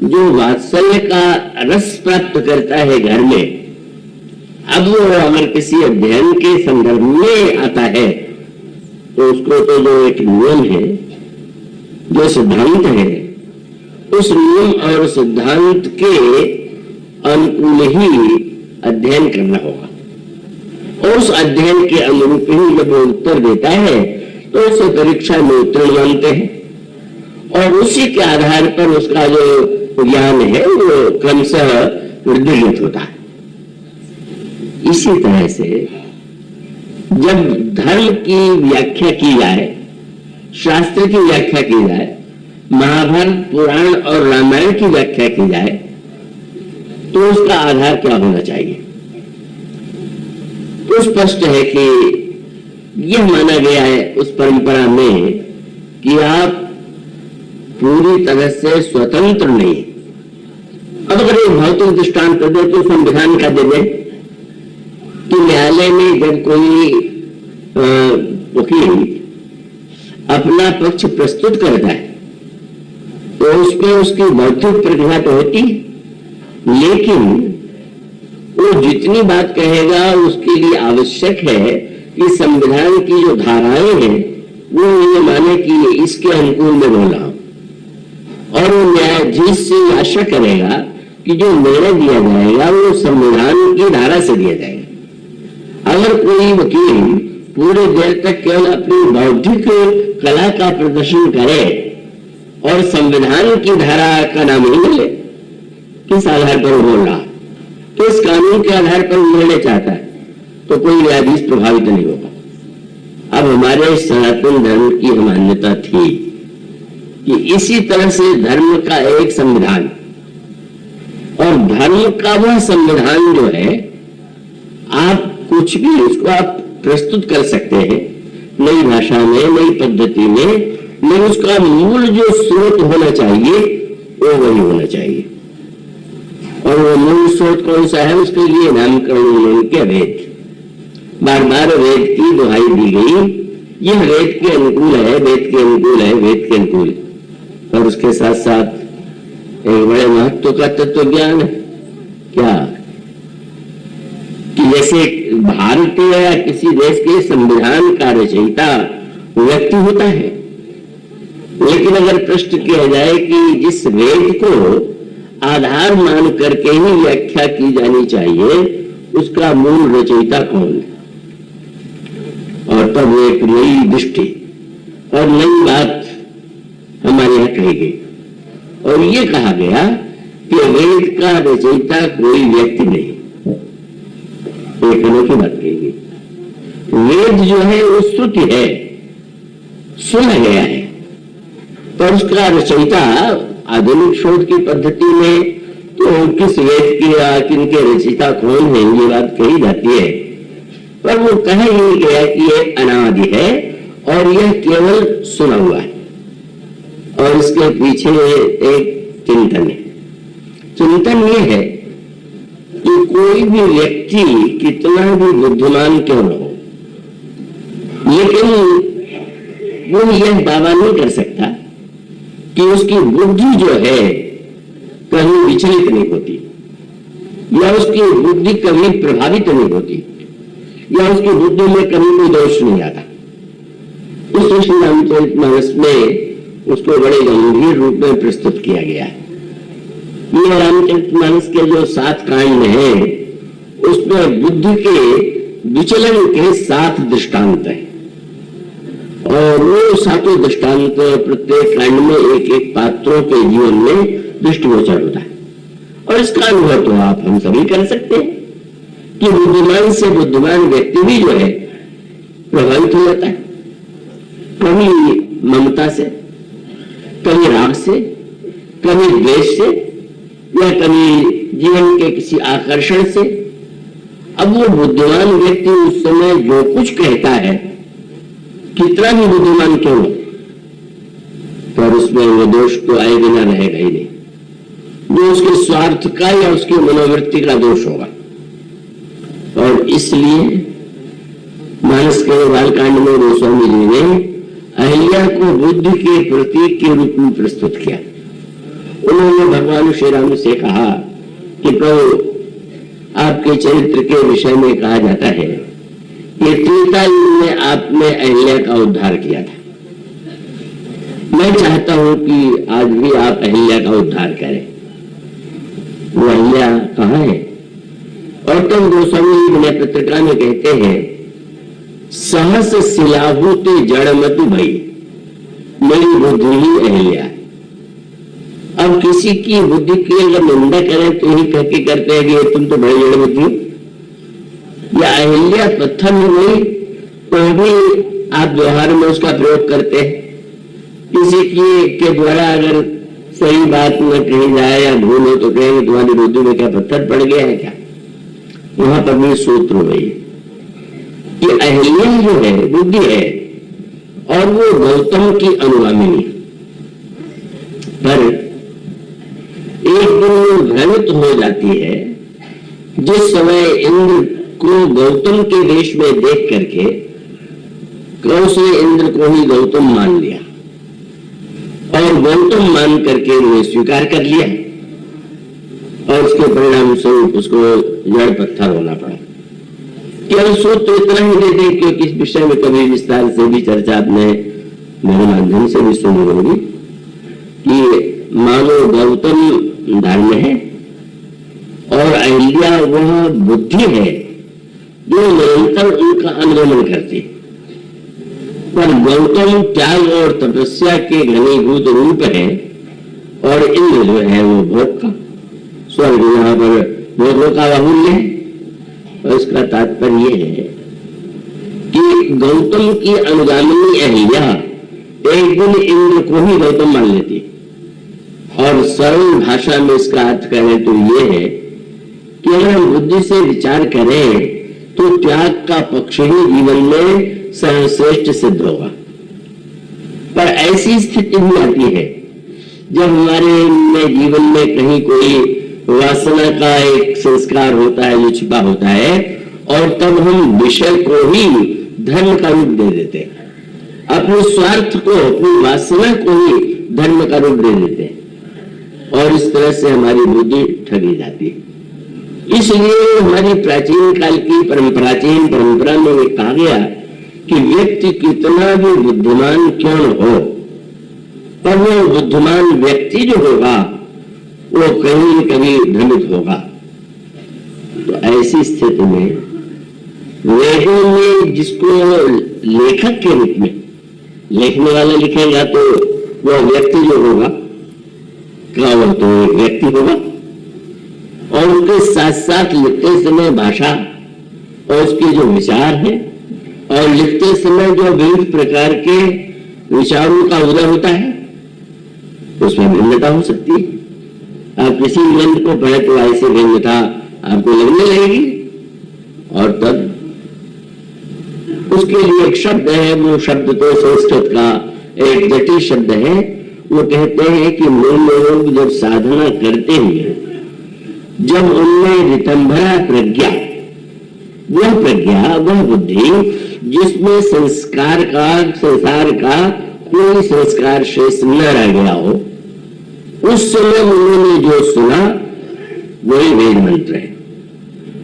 जो वात्सल्य का रस प्राप्त करता है घर में, अब वो अगर किसी अध्ययन के संदर्भ में आता है तो उसको तो जो एक नियम है, जो सिद्धांत है, उस नियम और सिद्धांत के अनुकूल ही अध्ययन करना होगा। और उस अध्ययन के अनुरूप ही जब वो उत्तर देता है तो उसे परीक्षा में उत्तीर्ण मानते हैं और उसी के आधार पर उसका जो ज्ञान है वो क्रमशः वृद्धिगत होता है। इसी तरह से जब धर्म की व्याख्या की जाए, शास्त्र की व्याख्या की जाए, महाभारत पुराण और रामायण की व्याख्या की जाए तो उसका आधार क्या होना चाहिए? तो स्पष्ट है कि यह माना गया है उस परंपरा में कि आप पूरी तरह से स्वतंत्र नहीं। अब अगर एक भौतिक दृष्टांत दे तो संविधान का दे दे कि न्यायालय में जब कोई वकील अपना पक्ष प्रस्तुत करता है तो उसमें उसकी बौद्धिक प्रतिभा तो होती है, लेकिन वो जितनी बात कहेगा उसके लिए आवश्यक है कि संविधान की जो धाराएं हैं वो ये माने कि इसके अनुकूल में बोला, और वो न्यायाधीश से आशा करेगा कि जो निर्णय दिया जाएगा वो संविधान की धारा से दिया जाएगा। अगर कोई वकील पूरे देर तक केवल अपनी बौद्धिक कला का प्रदर्शन करे और संविधान की धारा का नाम नहीं मिले, किस आधार पर बोल रहा, तो इस कानून के आधार पर निर्णय चाहता है तो कोई न्यायाधीश प्रभावित नहीं होगा। अब हमारे सनातन धर्म की मान्यता थी कि इसी तरह से धर्म का एक संविधान, और धर्म का वह संविधान जो है आप कुछ भी उसको आप प्रस्तुत कर सकते हैं नई भाषा में, नई पद्धति में, लेकिन उसका मूल जो स्रोत होना चाहिए वो वही होना चाहिए। और वो मूल स्रोत कौन सा है, उसके लिए नामकरण उन्होंने किया वेद। बार बार वेद की दुहाई दी गई, यह वेद के अनुकूल है, वेद के अनुकूल है, वेद के अनुकूल। और उसके साथ साथ एक बड़े महत्व का तत्व ज्ञान है क्या, कि जैसे भारतीय या किसी देश के संविधान का रचयिता व्यक्ति होता है, लेकिन अगर प्रश्न किया जाए कि जिस वेद को आधार मान करके ही व्याख्या की जानी चाहिए उसका मूल रचयिता कौन है, और तब एक नई दृष्टि और नई बात हमारे यहाँ कही गई और ये कहा गया कि वेद का रचयिता कोई व्यक्ति नहीं। एक अनोखी बात कही गई, वेद जो है वो श्रुति है, सुना गया है, पर उसका रचयिता आधुनिक शोध की पद्धति में तो किस वेद की या किनके रचयिता कौन है ये बात कही जाती है, पर वो कहा ही गया कि ये अनादि है और यह केवल सुना हुआ है और इसके पीछे एक चिंतन है। चिंतन ये है कि कोई भी व्यक्ति कितना भी बुद्धिमान क्यों न हो, लेकिन वो यह दावा नहीं कर सकता कि उसकी बुद्धि जो है कहीं विचलित नहीं होती, या उसकी बुद्धि कभी प्रभावित नहीं होती, या उसकी बुद्धि में कभी कोई दोष नहीं आता। इस रामचरितमानस में उसको बड़े गंभीर रूप में प्रस्तुत किया गया है। ये रामचरितमानस के जो 7 कांड हैं उसमें बुद्ध के विचलन के 7 दृष्टांत हैं और वो 7 दृष्टांत प्रत्येक कांड में एक एक पात्रों के जीवन में दृष्टिगोचर होता है। और इसका अनुभव तो आप हम सभी कर सकते हैं कि बुद्धिमान से बुद्धिमान व्यक्ति भी जो है प्रभावित हो जाता है, कभी ममता से, कभी राग से, कभी द्वेष से, या कभी जीवन के किसी आकर्षण से। अब वो बुद्धिमान व्यक्ति उस समय जो कुछ कहता है, कितना भी बुद्धिमान क्यों हो, पर उसमें वो दोष तो आए बिना रहेगा ही नहीं, जो उसके स्वार्थ का या उसकी मनोवृत्ति का दोष होगा। और इसलिए मानस के बालकांड में गोस्वामी जी ने अहिल्या को बुद्ध के प्रतीक के रूप में प्रस्तुत किया। उन्होंने भगवान श्री राम से कहा कि प्रभु, आपके चरित्र के विषय में कहा जाता है कि त्रेता युग में आपने अहिल्या का उद्धार किया था। मैं चाहता हूं कि आज भी आप अहिल्या का उद्धार करें। वो अहिल्या कहाँ है? और तब गोस्वामी जी पत्रिका में कहते हैं, सहस शिलाभूते जड़मतु भई मेरी बुद्धि ही अहिल्या। अब किसी की बुद्धि की अगर निंदा करें तो ही कहके करते हैं कि तुम तो बड़ी जड़ बुद्धि। या अहिल्या पत्थर में गई तो भी आप व्यवहार में उसका प्रयोग करते हैं। किसी के द्वारा अगर सही बात न कही जाए या भूल हो तो कहेंगे तुम्हारी बुद्धि में क्या पत्थर पड़ गया है क्या? वहां पर भी सूत्र हो गई कि अहिल्या जो है बुद्धि है और वो गौतम की अनुगामिनी, पर एक दिन भ्रमित हो जाती है जिस समय इंद्र को गौतम के वेश में देख करके कौश ने इंद्र को ही गौतम मान लिया और गौतम मान करके उन्हें स्वीकार कर लिया और उसके परिणाम स्वरूप उसको जड़ पत्थर होना पड़ा। केवल सूत्र इतना ही दे दे क्योंकि इस विषय में कभी विस्तार से भी चर्चा आपने मेरे माध्यम से भी सुनी होगी कि मानो गौतम धर्म है और अहिल्या वह बुद्धि है जो निरंतर उनका अनुगमन करती है, पर गौतम त्याग और तपस्या के घनीभूत रूप है और इंद्र जो है वो भोग का, स्वर्ग यहाँ पर भोगों का बाहुल्य है। और इसका तात्पर्य यह है कि गौतम की अनुगामिनी अहिल्या एक दिन इंद्र को ही गौतम मान लेती और सरल भाषा में इसका अर्थ करें तो यह है कि अगर हम बुद्धि से विचार करें तो त्याग का पक्ष ही जीवन में सर्वश्रेष्ठ सिद्ध होगा। पर ऐसी स्थिति भी आती है जब हमारे जीवन में कहीं कोई वासना का एक संस्कार होता है जो छिपा होता है और तब हम विषय को ही धर्म का रूप दे देते हैं, अपने स्वार्थ को, अपनी वासना को ही धर्म का रूप दे देते हैं और इस तरह से हमारी बुद्धि ठगी जाती है। इसलिए हमारी प्राचीन काल की परंपरा में ये कहा गया कि व्यक्ति कितना भी बुद्धिमान क्यों न हो, पर वो बुद्धिमान व्यक्ति जो होगा वो कहीं कभी भ्रमित होगा। तो ऐसी स्थिति में वेदों में जिसको लेखक के रूप में लिखने वाला लिखेगा तो वह व्यक्ति जो होगा क्या वह तो एक व्यक्ति होगा और उसके साथ साथ लिखते समय भाषा और उसके जो विचार है और लिखते समय जो विविध प्रकार के विचारों का उदय होता है उसमें भिन्नता हो सकती है। आप किसी ग्रंथ को पढ़े तो ऐसी भिन्नता आपको लगने लगेगी और तब उसके लिए एक शब्द है, वो शब्द तो संस्कृत का एक जटिल शब्द है। वो कहते हैं कि मूल लोग जब साधना करते हैं, जब उनमें रितंभरा प्रज्ञा, वह बुद्धि जिसमें संसार का कोई संस्कार शेष न रह गया हो, उस समय उन्होंने जो सुना वही वेद मंत्र है,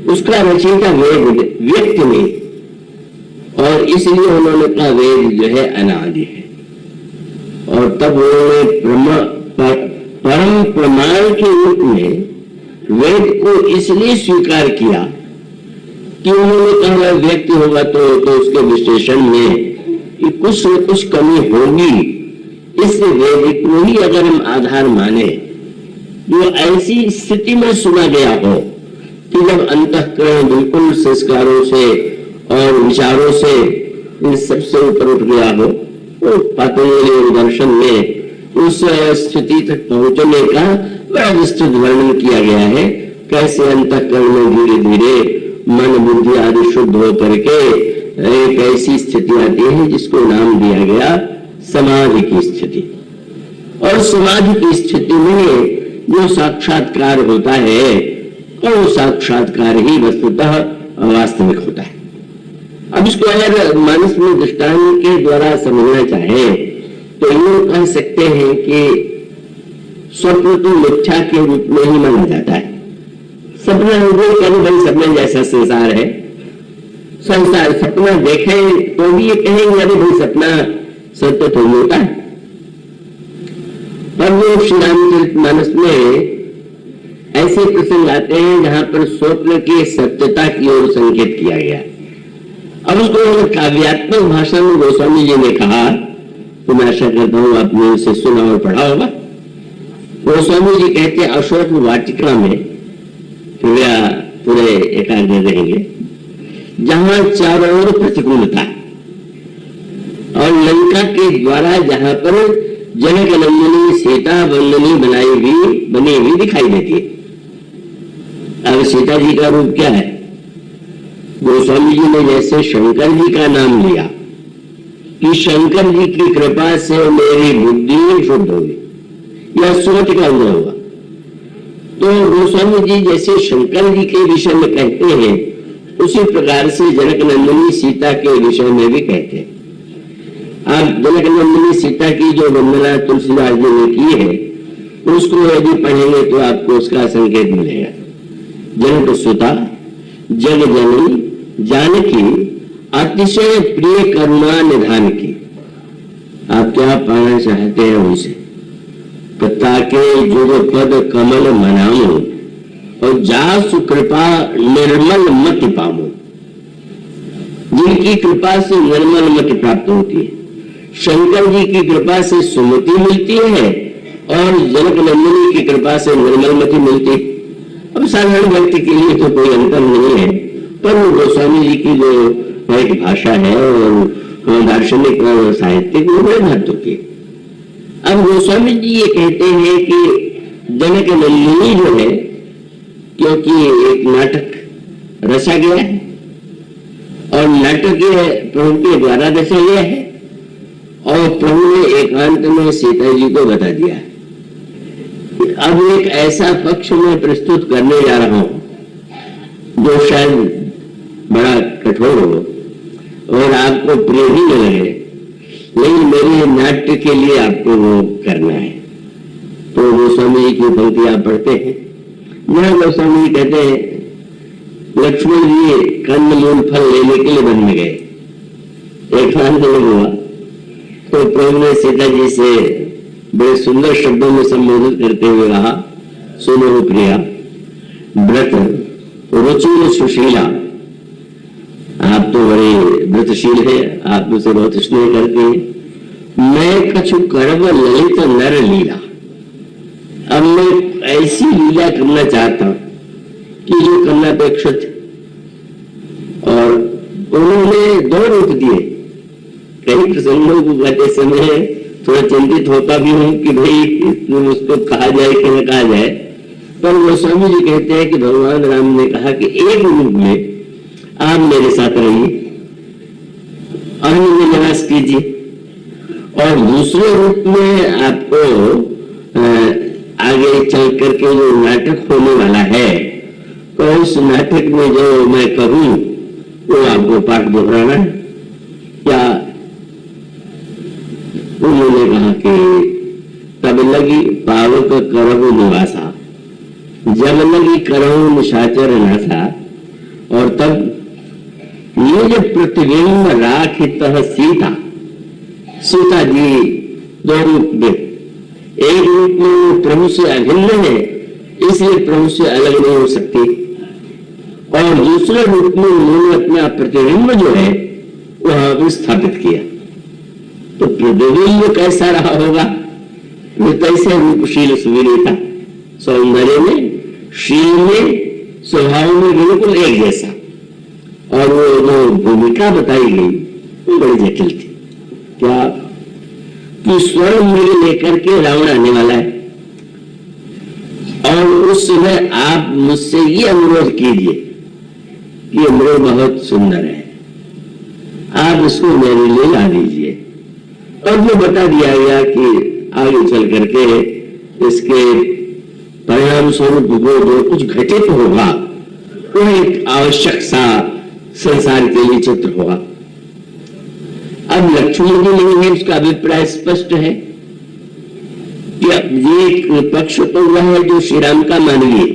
उसका रचयिता वेद व्यक्ति में, और इसलिए उन्होंने कहा वेद जो है अनादि है। और तब उन्होंने परम प्रमाण के रूप में वेद को इसलिए स्वीकार किया कि उन्होंने कहा व्यक्ति होगा तो उसके विश्लेषण में कि कुछ न कुछ कमी होगी। इस वेद को ही अगर हम आधार माने, जो ऐसी स्थिति में सुना गया हो कि जब अंतःकरण बिल्कुल संस्कारों से और विचारों से इन सबसे ऊपर उठ गया हो, तो पातंजलि दर्शन में उस स्थिति तक पहुंचने का बड़ा विस्तृत वर्णन किया गया है। कैसे अंतःकरण में धीरे धीरे मन बुद्धि आदि शुद्ध हो करके एक ऐसी स्थिति आती है जिसको नाम दिया गया समाधि की स्थिति। और समाधि की स्थिति में जो साक्षात्कार होता है और साक्षात्कार ही वस्तुतः वास्तविक होता है। अब इसको अगर मानस में दृष्टांत के द्वारा समझना चाहे तो यूं कह सकते हैं कि स्वप्न तो मिथ्या के रूप में ही माना जाता है। सपना कभी भाई सपने जैसा संसार है, संसार सपना देखे तो भी ये कहेंगे अरे भाई सपना सत्य तो होता है। पर वो श्री रामचरितमानस में ऐसे प्रसंग आते हैं जहां पर स्वप्न की सत्यता की ओर संकेत किया गया। अब उसको काव्यात्मक भाषा में गोस्वामी जी ने कहा, तो मैं आशा करता हूं आपने उसे सुना और पढ़ा होगा। गोस्वामी जी कहते हैं अशोक वाटिका में, पूरे एकाग्र रहेंगे, जहां चारों ओर प्रतिकूलता और लंका के द्वारा जहां पर जनक नंदिनी सीता बनी हुई दिखाई देती है। अब सीता जी का रूप क्या है? गोस्वामी जी ने जैसे शंकर जी का नाम लिया कि शंकर जी की कृपा से मेरी बुद्धि शुद्ध होगी या सोच का उदय होगा, तो गोस्वामी जी जैसे शंकर जी के विषय में कहते हैं उसी प्रकार से जनक नंदिनी सीता के विषय में भी कहते हैं। आप जनक नंदिनी सीता की जो वंदना तुलसीदास जी ने की है उसको यदि पढ़ेंगे तो आपको उसका संकेत मिलेगा। जनक सुता जग जननी जानकी अतिशय प्रिय करुणा निधान की। आप क्या पाना चाहते हैं उनसे? ताके जुग पद कमल मनाऊं और जासु कृपा निर्मल मति पाऊं। जिनकी कृपा से निर्मल मति प्राप्त होती है, शंकर जी की कृपा से सुमति मिलती है और जनक नंदिनी की कृपा से निर्मल मति मिलती है। अब साधारण व्यक्ति के लिए तो कोई अंतर नहीं है, पर वो गोस्वामी जी की जो एक भाषा है और दार्शनिक और साहित्यिक वो बड़े महत्व की। अब गोस्वामी जी ये कहते हैं कि जनक नंदिनी जो है, क्योंकि एक नाटक रचा गया है और नाटक प्रभु के द्वारा रचा गया है और प्रभु ने एकांत में सीता जी को बता दिया है। अब एक ऐसा पक्ष में प्रस्तुत करने जा रहा हूं जो शायद बड़ा कठोर हो और आपको प्रिय ही न लगे, लेकिन मेरे नाट्य के लिए आपको वो करना है। तो गोस्वामी जी की पंक्ति आप पढ़ते हैं, यह गोस्वामी जी कहते हैं लक्ष्मण जी कंद मूल फल लेने के लिए वन में गए, एकांत में हुआ तो प्रभु ने सीता जी से बड़े सुंदर शब्दों में संबोधित करते हुए कहा, सुनो प्रिया व्रत रुचि सुशीला, आप तो बड़े व्रतशील है, आप मुझसे बहुत स्नेह करते हैं। मैं कछु करब ललित नर लीला, अब मैं ऐसी लीला करना चाहता हूं कि जो करना अपेक्षित। और उन्होंने दो रूप दिए। कई प्रसंगों को कहते समय थोड़ा चिंतित होता भी हूं कि भाई उसको कहा जाए कि न कहा जाए, पर गोस्वामी जी कहते हैं कि भगवान राम ने कहा कि एक रूप में आप मेरे साथ रहिए, अन्न में निवास कीजिए, और दूसरे रूप में आपको आगे चल करके जो नाटक होने वाला है तो उस नाटक में जो मैं कहूं वो आपको पाठ दोहराना है। क्या उन्होंने कहा कि तब लगी पावक करहु निवासा, जब लगी करहु निशाचर नासा, और तब निज प्रतिबिंब राखित सीता। सीता जी दो रूप में, एक रूप में वो प्रभु से अभिन्न है, इसलिए प्रभु से अलग नहीं हो सकती, और दूसरे रूप में उन्होंने अपना प्रतिबिंब जो है वहां पर स्थापित किया। तो प्रतिबिंब कैसा रहा होगा? वो कैसे रूपशील सुवीर था, सौंदर्य में, शील में, स्वभाव में बिल्कुल एक जैसा। और वो जो भूमिका बताई गई वो बड़ी जटिल थी। क्या कि स्वर्ण मेरे लेकर के रावण आने वाला है और उस समय आप मुझसे ये अनुरोध कीजिए कि ये मृग बहुत सुंदर है, आप इसको मेरे लिए ला दीजिए। और वो बता दिया गया कि आगे चल करके इसके परिणाम स्वरूप वो जो कुछ घटित होगा वो एक आवश्यक सा संसार के लिए चित्र होगा। अब लक्ष्मण जी नहीं है, उसका अभिप्राय स्पष्ट है कि अब ये पक्ष तो वह है जो श्री राम का मानवीय,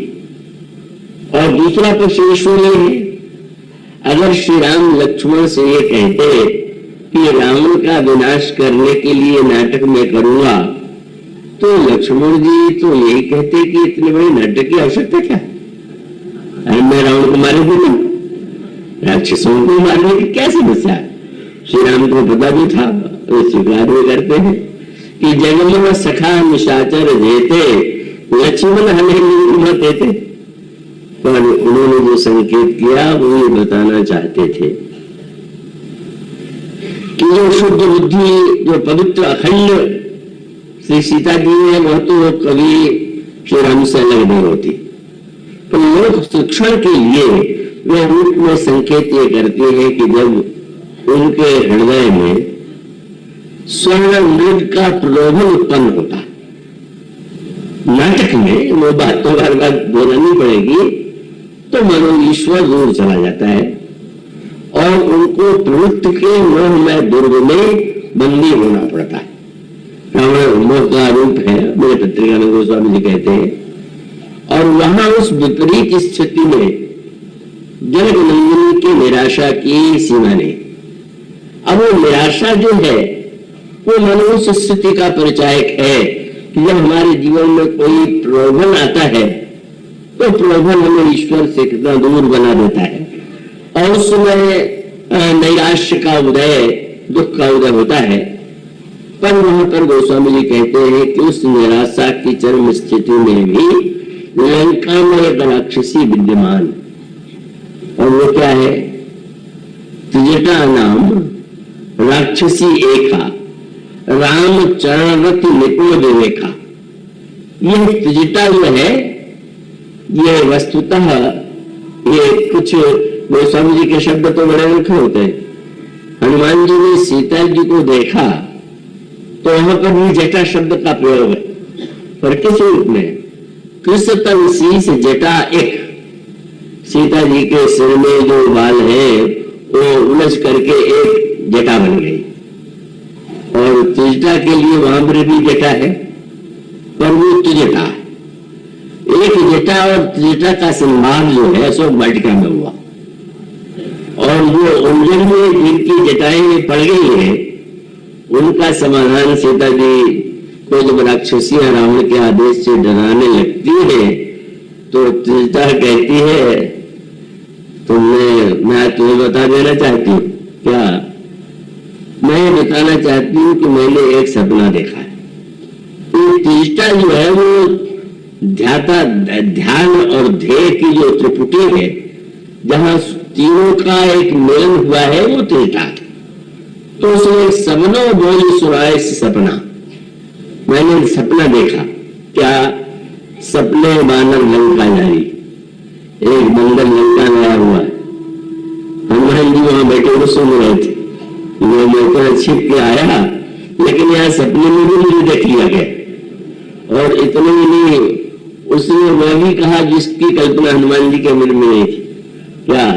और दूसरा पक्ष ईश्वरीय है। अगर श्री राम लक्ष्मण से ये कहते कि रावण का विनाश करने के लिए नाटक में करूंगा, तो लक्ष्मण जी तो यही कहते कि इतने बड़े नाटक की आवश्यकता क्या, अरे मैं रावण को मारे दूंगा, राक्षसों को मारने की क्या समस्या है। श्री राम को पता भी था, वो स्वीकार भी करते हैं कि जगम सखा निशाचर जेते लक्ष्मण हमें देते। पर उन्होंने जो संकेत किया वो ये बताना चाहते थे कि जो शुद्ध बुद्धि, जो पवित्र अखंड श्री सीता जी है, वह तो कभी श्री राम से अलग नहीं होती, पर लोक शिक्षण के लिए वह रूप में संकेत ये करते हैं कि जब उनके हृदय में स्वर्ण मृग का प्रलोभन उत्पन्न होता, नाटक में वो बात तो बार बार बोलनी पड़ेगी, तो मनो ईश्वर दूर चला जाता है और उनको प्रवृत्ति के मोहमय दुर्ग में बंदी होना पड़ता है। रावण मोह का रूप है, मेरे पत्रिका में गोस्वामी जी कहते हैं। और वहां उस विपरीत स्थिति में जनक नंदिनी की निराशा की सीमा नहीं। अब वो निराशा जो है वो मनुष्य स्थिति का परिचायक है कि जब हमारे जीवन में कोई प्रलोभन आता है तो प्रलोभन हमें ईश्वर से कितना दूर बना देता है, और उस समय नैराश्य का उदय, दुख का उदय होता है। पर वहां पर गोस्वामी जी कहते हैं कि उस निराशा की चरम स्थिति में भी लंका में एक राक्षसी विद्यमान, और वो क्या है? त्रिजटा नाम राक्षसी एका राम चरणरति निपुण विवेका। यह त्रिजटा जो है ये वस्तुतः ये कुछ गोस्वामी जी के शब्द तो बड़े अनोखे होते हैं। हनुमान जी ने सीता जी को देखा तो वहां पर भी जटा शब्द का प्रयोग है, पर किस रूप में? कृष्ण शीश जटा एक, सीता जी के सिर में जो बाल है वो उलझ करके एक जटा बन गई, और त्रिजटा के लिए वहां पर भी जटा है, पर वो त्रिजटा है। एक जटा और त्रिजटा का संवाद जो है अशोक वाटिका में हुआ, और वो उलझन में जिनकी जटाएं पड़ गई है उनका समाधान सीता जी को जब राक्षसियां रावण के आदेश से डराने लगती है तो त्रिजटा कहती है मैं तुम्हें बता देना चाहती हूँ क्या? मैं बताना चाहती हूँ कि मैंने एक सपना देखा है। तो त्रिजटा जो है वो ध्यान और ध्येय की जो त्रिपुटी है, जहां तीनों का एक मिलन हुआ है, वो त्रिजटा। तो उसने सपनों बोल सुनाए सपना, मैंने सपना देखा। क्या? सपने बानर लंका जारी, एक बंदर लंका गया हुआ है। हनुमान जी वहां बैठे हुए सुन रहे थे, वो मेरे छिप के आया, लेकिन यहाँ सपने में भी मुझे देख लिया गया। और इतने ही नहीं, उसने वह भी कहा जिसकी कल्पना हनुमान जी के मन में नहीं थी। क्या?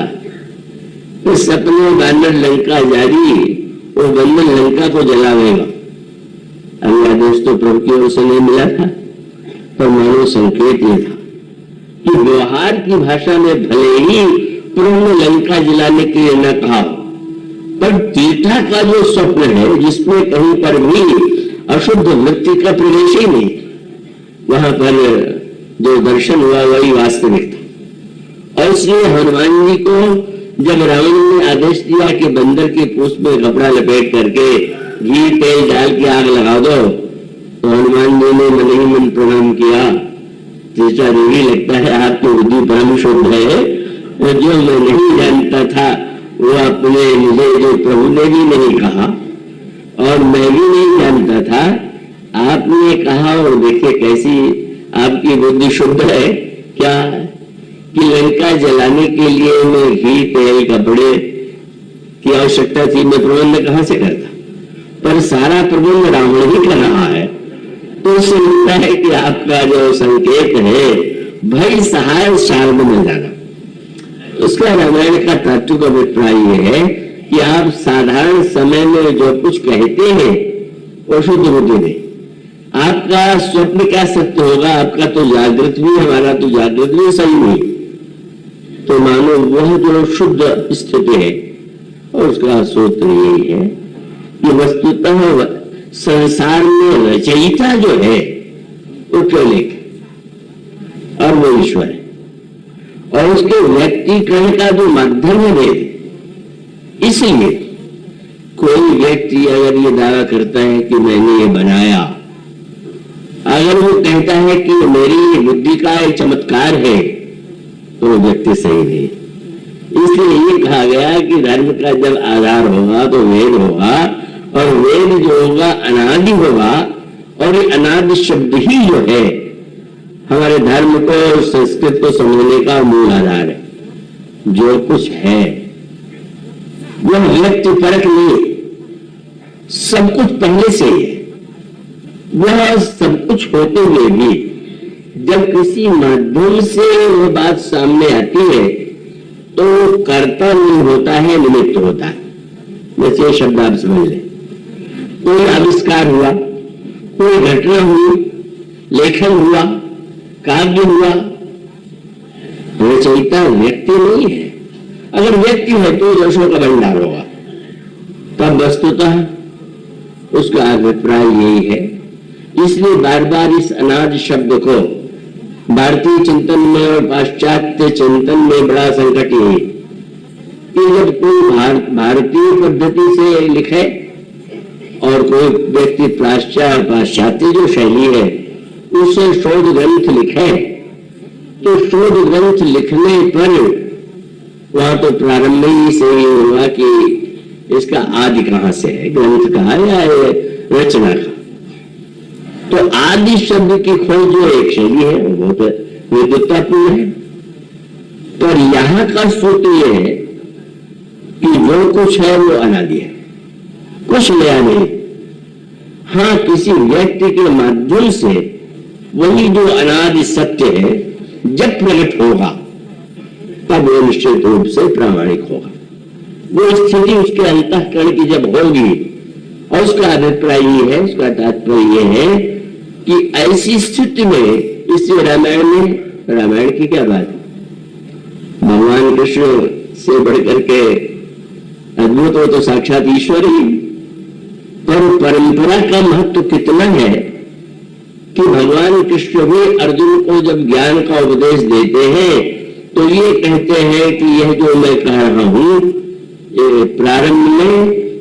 तो सपने बानर लंका जारी, वो बंदर लंका को जलावेगा। अल्लाह दोस्तों प्रभु की ओर से नहीं मिला था, पर मानो संकेत ये था कि व्यवहार की भाषा में भले ही प्रभु ने लंका जलाने के लिए न कहा, पर तीर्था का जो स्वप्न है जिसमें कहीं पर भी अशुद्ध वृत्ति का प्रवेश ही नहीं। वहां पर जो दर्शन हुआ वही वास्तविक था। और इसलिए हनुमान जी को जब रावण ने आदेश दिया कि बंदर की पूंछ में कपड़ा लपेट करके घी तेल डाल के आग लगा दो, तो हनुमान जी ने मन ही मन प्रणाम किया। तीसरा देवी लगता है आपकी बुद्धि परम शुद्ध है, और जो मैं नहीं जानता था वो अपने मुझे जो प्रभु ने भी नहीं कहा और मैं भी नहीं जानता था, आपने कहा। और देखिए कैसी आपकी बुद्धि शुद्ध है क्या, कि लंका जलाने के लिए मैं घी तेल कपड़े की आवश्यकता थी, मैं प्रबंध कहां से करता, पर सारा प्रबंध रावण ही कर रहा है। तो उससे लगता है कि आपका जो संकेत है भय सहाय शार्द में जाना। उसका रामायण का तात्विक अभिप्राय यह है कि आप साधारण समय में जो कुछ कहते हैं वो शुद्ध बुद्धि नहीं। आपका स्वप्न क्या सत्य होगा, आपका तो जागृत भी, हमारा तो जागृत भी सही नहीं। तो मानो वह जो शुद्ध स्थिति है, और उसका सूत्र यही है कि वस्तुतः संसार में रचयिता जो है वो केवल एक और वो ईश्वर है, और उसके व्यक्तिकरण का जो माध्यम है वेद। इसलिए कोई व्यक्ति अगर ये दावा करता है कि मैंने ये बनाया, अगर वो कहता है कि मेरी बुद्धि का एक चमत्कार है, तो वो व्यक्ति सही नहीं। इसलिए ये कहा गया कि धर्म का जब आधार होगा तो वेद होगा, और वेद जो होगा अनादि होगा, और ये अनादि शब्द ही जो है हमारे धर्म को, संस्कृत को समझने का मूल आधार है। जो कुछ है वह व्यक्ति परक नहीं, सब कुछ पहले से ही है। वह सब कुछ होते हुए भी जब किसी माध्यम से वह बात सामने आती है तो कर्ता नहीं होता है, निमित्त होता है। जैसे शब्द आप समझ लें, कोई आविष्कार हुआ, कोई घटना हुई, लेखन हुआ, काव्य हुआ, रचयिता व्यक्ति नहीं है। अगर व्यक्ति है तो यशों का भंडार होगा, तब वस्तुतः उसका अभिप्राय यही है। इसलिए बार बार इस अनादि शब्द को भारतीय चिंतन में और पाश्चात्य चिंतन में बड़ा संकट यही कि जब कोई भारतीय पद्धति से लिखे और कोई व्यक्ति पाश्चात्य जो शैली है उससे शोध ग्रंथ लिखे, तो शोध ग्रंथ लिखने पर वहां तो प्रारंभ ही से ये होगा कि इसका आदि कहां से है, ग्रंथ का है या रचना का। तो आदि शब्द की खोज जो एक शैली है वो बहुत विद्वत्तापूर्ण है, पर यहां का सूत्र यह है कि जो कुछ है वो अनादि है, कुछ नया नहीं। हाँ, किसी व्यक्ति के माध्यम से वही जो अनादि सत्य है जब प्रकट होगा तब वो निश्चित रूप से प्रामाणिक होगा। वो स्थिति उसके अंतःकरण की जब होगी, और उसका अभिप्राय ये है, उसका तात्पर्य ये है कि ऐसी स्थिति में, इस रामायण में, रामायण की क्या बात, भगवान कृष्ण से बढ़कर के अद्भुत हो तो साक्षात ईश्वर ही। पर परंपरा का महत्व कितना है कि भगवान कृष्ण भी अर्जुन को जब ज्ञान का उपदेश देते हैं तो ये कहते हैं कि यह जो मैं कह रहा हूं, प्रारंभ में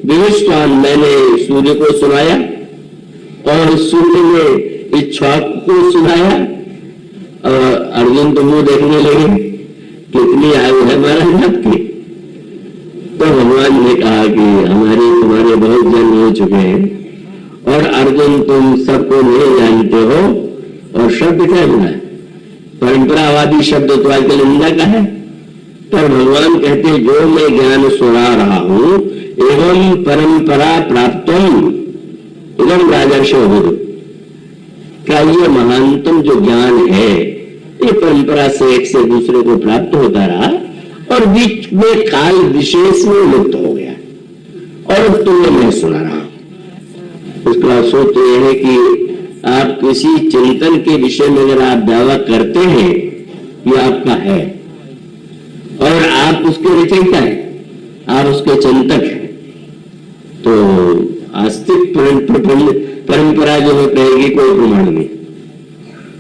विवस्वान मैंने सूर्य को सुनाया और सूर्य ने इच्छा को सुनाया, और अर्जुन तो मुंह देखने लगे कितनी आयु है महाराज आपकी। तो भगवान ने कहा कि हमारे तुम्हारे बहुत जन्म हो चुके हैं और अर्जुन तुम सबको नहीं जानते हो, और शब्द क्या बोला, परंपरावादी शब्द तो आजकल निंदा का है। पर भगवान कहते हैं जो मैं ज्ञान सुना रहा हूं एवं परंपरा प्राप्तम एवं राजर्षो गुरु, क्या ये महानतम जो ज्ञान है ये परंपरा से एक से दूसरे को प्राप्त होता रहा और बीच में काल विशेष में लुप्त हो गया, और तुम्हें मैं सुना रहा हूं। उसका सूत्र यह है कि आप किसी चिंतन के विषय में अगर आप दावा करते हैं ये आपका है और आप उसके रचयिता हैं, आप उसके चिंतक हैं, तो आस्तिक प्रपंच परंपरा जो है कहेगी कोई प्रमाण नहीं।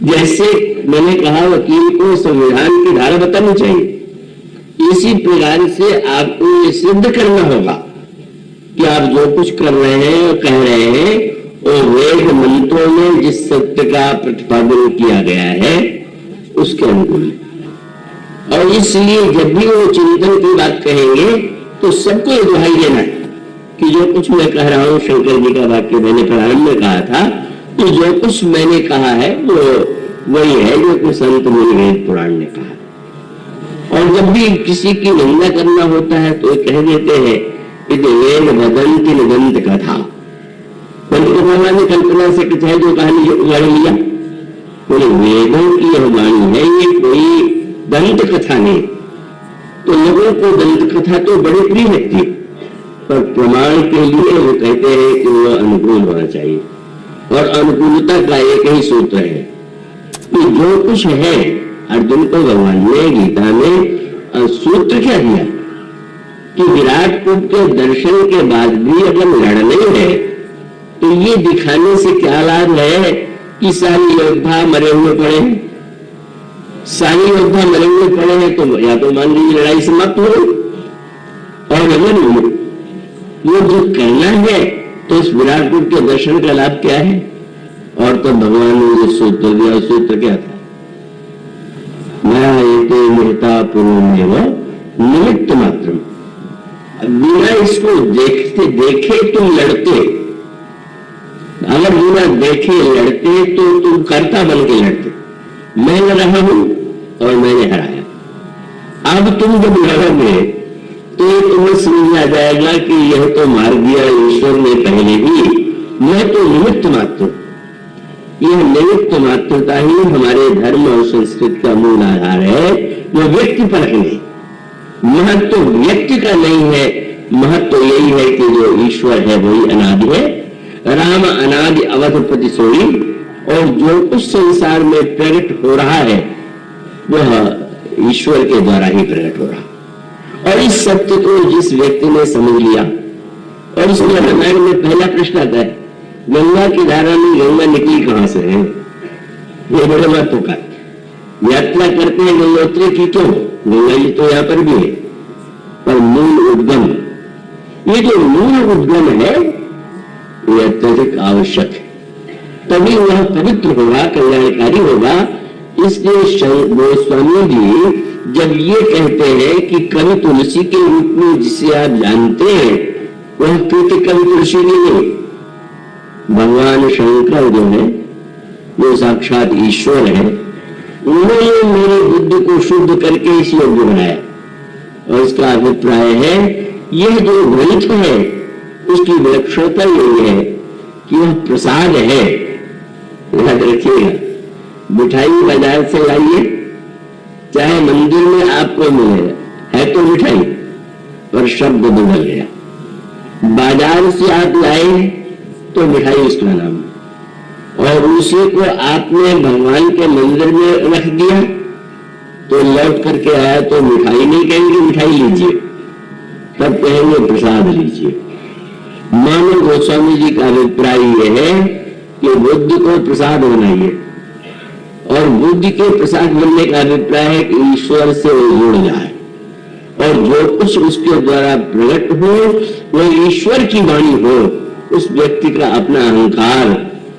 जैसे मैंने कहा वकील को संविधान की धारा बतानी चाहिए, इसी प्रकार से आपको ये सिद्ध करना होगा कि आप जो कुछ कर रहे हैं और कह रहे हैं वो वेद मंत्रों में जिस सत्य का प्रतिपादन किया गया है उसके अनुकूल है। और इसलिए जब भी वो चिंतन की बात कहेंगे तो सबको ये दुहाई देना है कि जो कुछ मैं कह रहा हूं, शंकर जी का वाक्य मैंने प्रारंभ में कहा था, तो जो कुछ मैंने कहा है वो वही है जो कुछ संत मुनि वेद पुराण ने कहा। और जब भी किसी की निंदा करना होता है तो कह देते हैं कि वेद वदंति निगंत कथा। भगवान ने कल्पना से कुछ है जो कहानी उगाड़ लिया, बोले वेदों की यह वाणी है, ये कोई दंत कथा नहीं। तो लोगों को दंत कथा तो बड़ी प्रिय लगती है, पर प्रमाण के लिए वो कहते हैं कि वो अनुकूल होना चाहिए। और अनुकूलता का एक ही सूत्र है कि जो कुछ है, अर्जुन को भगवान ने गीता में सूत्र क्या दिया कि विराट कूप के दर्शन के बाद भी अगर लड़ने है तो ये दिखाने से क्या लाभ है कि सारे योद्धा मरे हुए पड़े हैं। सारे योद्धा मरे हुए पड़े हैं तो या तो मान लीजिए लड़ाई समाप्त हो गई, और अगर वो जो करना है तो इस विराट रूप के दर्शन का लाभ क्या है। और तो भगवान ने जो सूत्र दिया, सूत्र क्या था, महता पूर्व निमित्त मात्र, बिना इसको देखते देखे तुम लड़ते, अगर बिना देखे लड़ते तो तुम कर्ता बन के लड़ते। मैं लड़ रहा हूं और मैंने हराया, अब तुम जब लड़ोगे तो तुम्हें समझ आ जाएगा कि यह तो मार दिया ईश्वर ने पहले ही, मैं तो निमित्त मात्र। यह निमित्त मात्रता ही हमारे धर्म और संस्कृति का मूल आधार है। वो व्यक्ति परख नहीं, महत्व व्यक्ति का नहीं है, महत्व यही है कि जो ईश्वर है वही अनादि है। राम अनादि अवधपति सोई, और जो कुछ संसार में प्रकट हो रहा है वह ईश्वर के द्वारा ही प्रकट हो रहा। और इस सत्य को जिस व्यक्ति ने समझ लिया, और उसमें रामायण में पहला प्रश्न आता है, गंगा की धारा में गंगा निकली कहां से है। ये बड़े महत्व का यात्रा करते हैं गंगोत्री की, क्यों, गंगा जी तो यहां पर भी है, पर मूल उद्गम, ये जो मूल उद्गम है ये अत्यधिक आवश्यक है, तभी वह पवित्र होगा, कल्याणकारी होगा। इसलिए गोस्वामी जी जब ये कहते हैं कि कवि तुलसी के रूप में जिसे आप जानते हैं वह कृत कवि तुलसी नहीं, भगवान शंकर जो है वो साक्षात ईश्वर है, उन्होंने मेरी बुद्धि को शुद्ध करके इस योग्य बनाया। और इसका अभिप्राय है यह जो ग्रंथ है उसकी विलक्षणता यही है कि वह प्रसाद है। याद रखिएगा, मिठाई बाजार से लाइए, चाहे मंदिर में आपको मिलेगा, है तो मिठाई पर शब्द बदल गया। बाजार से आप लाए तो मिठाई उसका नाम, और उसी को आपने भगवान के मंदिर में रख दिया तो लौट करके आया तो मिठाई नहीं कहेंगे मिठाई लीजिए, तब कहेंगे प्रसाद लीजिए। मानो गोस्वामी जी का अभिप्राय यह है कि बुद्ध को प्रसाद बनाइए, और बुद्ध के प्रसाद बनने का अभिप्राय है कि ईश्वर से वो जुड़ जाए, और जो कुछ उसके द्वारा प्रकट हो वो ईश्वर की वाणी हो। उस व्यक्ति का अपना अहंकार,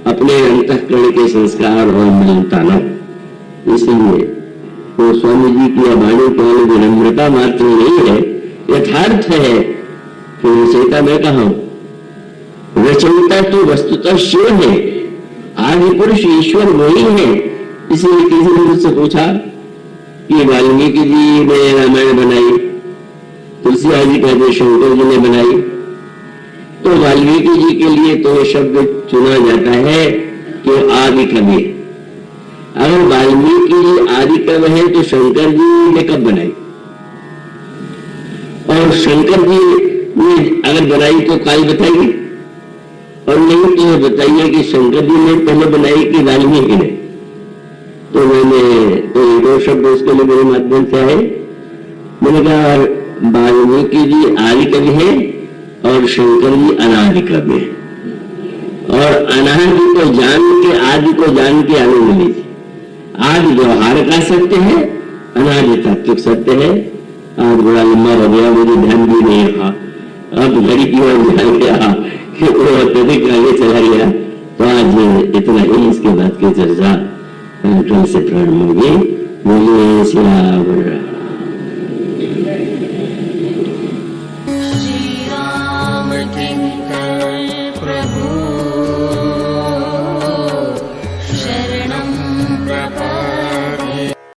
अपने अंतःकरण के संस्कार और मलिनता न। इसलिए गोस्वामी जी की वाणी केवल विनम्रता मात्र नहीं है, यथार्थ है। फिर रचयिता मैं कहा हूं, रचयिता तो वस्तुतः शिव है, आदि पुरुष ईश्वर वही है। इसलिए किसी ने मुझसे पूछा कि वाल्मीकि जी ने रामायण बनाई, तुलसीदास जी कहते शंकर जी ने बनाई, तो वाल्मीकि जी के लिए तो ये शब्द चुना जाता है कि आदि कवि। अगर वाल्मीकि जी आदि कवि है तो शंकर जी ने कब बनाई, और शंकर जी ने अगर बनाई तो काल बताइए, और नहीं तो ये बताइए कि शंकर जी ने पहले बनाई कि वाल्मीकि ने। तो मैंने तो दो शब्द उसके लिए मेरे माध्यम से आए। मैंने कहा वाल्मीकि जी आदि कवि है और शंकर जी अनादि कवि है, और और अनादि को जान के आदि को जान के आनंद मिली थी। आज व्यवहार का सत्य है, अनादि तात्विक सत्य है। आज बड़ा लंबा हो गया, मुझे ध्यान भी नहीं रहा, अब घड़ी की ओर ध्यान गया कि वो अत्यधिक आगे चला गया। तो आज इतना ही, इसके बाद की चर्चा कल से प्रारंभ होगी। बोलिए श्री राम।